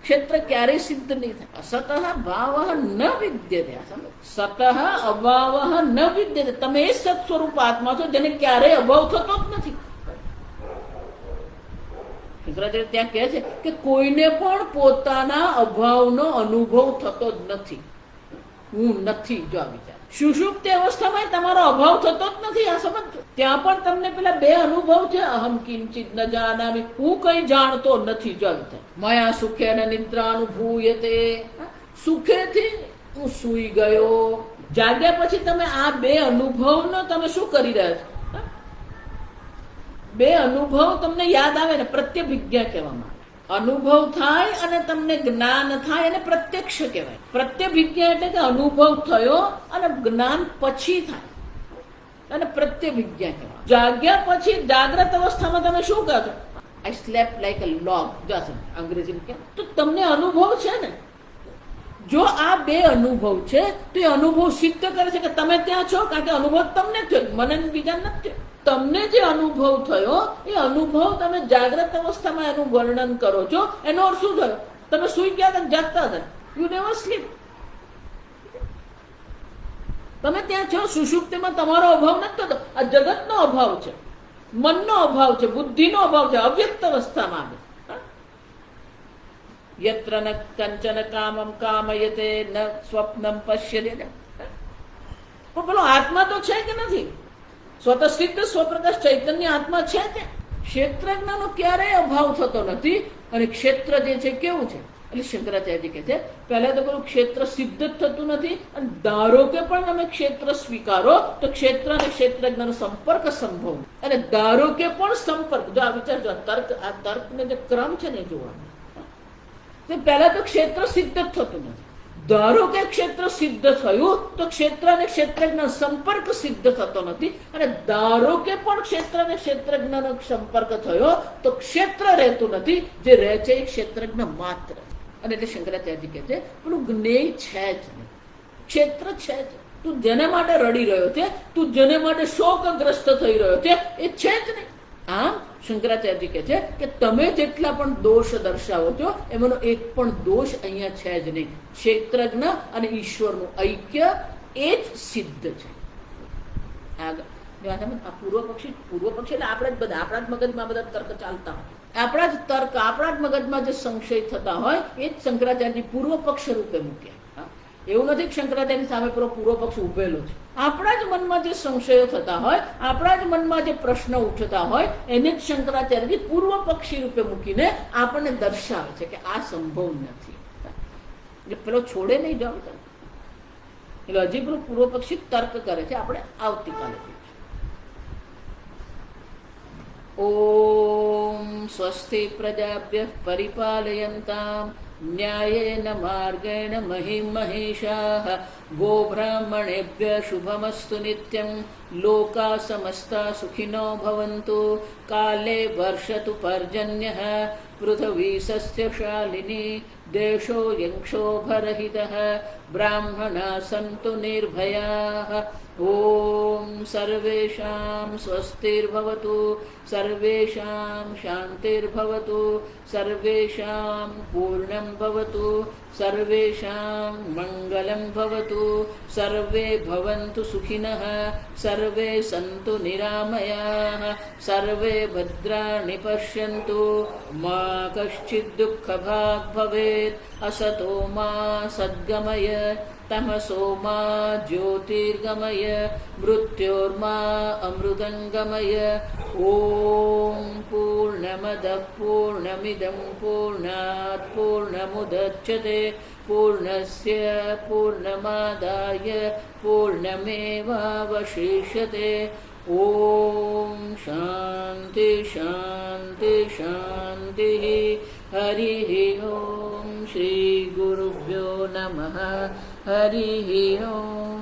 ક્ષેત્ર ક્યારેય સિદ્ધ નહીં થાય. સતઃ ભાવ ન વિદ્યતે. સતઃ અભાવ ન વિદ્યતે. તમે એ સત સ્વરૂપ આત્મા છો જેને ક્યારેય અભાવ થતો જ નથી. શંકરાચાર્ય ત્યાં કહે છે કે કોઈને પણ પોતાના અભાવનો અનુભવ થતો જ નથી. હું નથી. જો આ વિચાર સુષુપ્ત અવસ્થામાં તમારો અભાવ થતો જ નથી. આ સમજો. ત્યાં પણ તમને પેલા બે અનુભવ છે. અહમ કિંચિત ન જાનામિ, હું કઈ જાણતો નથી. જો આ વિચાર મયા સુખે અને નિદ્રા અનુભૂયતે. સુખેથી હું સૂઈ ગયો. જાગ્યા પછી તમે આ બે અનુભવનો તમે શું કરી રહ્યા છો? બે અનુભવ તમને યાદ આવે ને, પ્રત્યભિજ્ઞા કહેવામાં આવે. અનુભવ થાય અને તમને જ્ઞાન થાય અને પ્રત્યક્ષ કહેવાય. પ્રત્યભિજ્ઞા એટલે કે અનુભવ થયો અને જ્ઞાન પછી થાય અને પ્રત્યભિજ્ઞા કહેવાય. જાગ્યા પછી જાગ્રત અવસ્થામાં તમે શું કહો છો? આઈ સ્લેપ લાઈક અ લોગ, અંગ્રેજીમાં કે. તો તમને અનુભવ છે ને. જો આ બે અનુભવ છે તો એ અનુભવ સિદ્ધ કરે છે કે તમે ત્યાં છો, કારણ કે અનુભવ તમને થયો, મને બીજા નથી થયો. તમને જે અનુભવ થયો એ અનુભવ તમે જાગ્રત અવસ્થામાં એનું વર્ણન કરો છો. એનો અર્થ શું થયો? તમે સુઈ ગયા હતા, જાગતા હતા. You never sleep. તમે ત્યાં છો, સુષુપ્તિમાં તમારો અભાવ નથી થતો. આ જગતનો અભાવ છે, મનનો અભાવ છે, બુદ્ધિનો અભાવ છે, અવ્યક્ત અવસ્થામાં આવે. યત્ર ન કંચન કામમ કામયતે ન સ્વપ્નમ પશ્યતે. પણ પેલો આત્મા તો છે કે નથી? સ્વતઃસિદ્ધ સ્વપ્રકાશ ચૈતન્ય આત્મા છે કે? ક્ષેત્રજ્ઞનો ક્યારેય અભાવ થતો નથી. અને ક્ષેત્ર જે છે કેવું છે? એટલે શંકરાચાર્ય કહે છે, પહેલા તો પેલું ક્ષેત્ર સિદ્ધ જ થતું નથી. અને ધારો કે પણ તમે ક્ષેત્ર સ્વીકારો તો ક્ષેત્ર અને ક્ષેત્રજ્ઞનો સંપર્ક સંભવ. અને ધારો કે પણ સંપર્ક, જો આ વિચારજો, આ તર્કને જે ક્રમ છે ને જોવાનું, પહેલા તો ક્ષેત્ર સિદ્ધ જ થતું નથી. ધારો કે ક્ષેત્ર સિદ્ધ થયું તો ક્ષેત્ર અને ક્ષેત્રજ્ઞ સંપર્ક સિદ્ધ થતો નથી. અને ધારો કે પણ ક્ષેત્ર અને ક્ષેત્રજ્ઞનો સંપર્ક થયો તો ક્ષેત્ર રહેતું નથી. જે રહે છે એ ક્ષેત્રજ્ઞ માત્ર. અને એટલે શંકરાચાર્ય કહે છે પેલું જ્ઞેય છે જ નહીં, ક્ષેત્ર છે જ. તું જેને માટે રડી રહ્યો છે, તું જેને માટે શોકગ્રસ્ત થઈ રહ્યો છે, એ છે જ નહીં. આમ શંકરાચાર્ય કહે છે કે તમે જેટલા પણ દોષ દર્શાવો છો એમાંનો એક પણ દોષ અહીંયા છે જ નહીં. ક્ષેત્રજ્ઞ અને ઈશ્વરનું ઐક્ય એ જ સિદ્ધ છે. આ પૂર્વ પક્ષી એટલે આપણે જ બધા, આપણા જ મગજમાં બધા તર્ક ચાલતા હોય, આપણા જ તર્ક, આપણા જ મગજમાં જે સંશય થતા હોય એ જ શંકરાચાર્ય પૂર્વ પક્ષ રૂપે મૂક્યા. એવું નથી કે શંકરાચાર્યની સામે પૂર્વ પક્ષ ઉભેલો છે. આપણા જ મનમાં જે સંશયો થતા હોય, આપણા જ મનમાં જે પ્રશ્ન ઉઠતા હોય એને જ શંકરાચાર્યજી પૂર્વ પક્ષી રૂપે મૂકીને આપણને દર્શાવે છે કે આ સંભવ નથી. એટલે પેલો છોડે નહીં જાવ, એટલે હજી પેલો પૂર્વ પક્ષી તર્ક કરે છે. આપણે આવતીકાલે ઓમ સ્વસ્તિ પ્રજાભ્યઃ પરિપાલયન્તામ ન્યાયેન માર્ગેણ મહિં મહિષાઃ ગોબ્રાહ્મણેભ્યઃ શુભમસ્તુ નિત્યં લોકા સમસ્તા સુખિનો ભવન્તુ કાલે વર્ષતુ પર્જન્યઃ પૃથ્વી સસ્યશાલિની દેશો યક્ષોભરહિતઃ બ્રાહ્મણા સંતુ નિર્ભયાઃ ઓમ સર્વેષાં સ્વસ્તિર્ભવતુ સર્વેષાં શાંતિર્ભવતુ સર્વેષાં પૂર્ણં ભવતુ સર્વેષાં મંગલં ભવતુ સર્વે ભવन्तુ સુખિનઃ સર્વે સन्तુ નિરામયાઃ સર્વે ભદ્રાણિ પશ્યन्तુ મા કશ્ચિદ દુઃખભાગ ભવેत् અસતો મા સદ્ગમય તમસો મા જ્યોતિર્ગમય મૃત્યોર્મા અમૃતંગમય. ઓમ પૂર્ણમદ પૂર્ણમિદં પૂર્ણાત પૂર્ણમુદચ્યતે પૂર્ણસ્ય પૂર્ણમાદાય પૂર્ણમેવાવશિષ્યતે. ઓમ શાંતિ શાંતિ શાંતિ. હરિ ઓમ શ્રી ગુરુભ્યો નમઃ. હરિ ઓમ.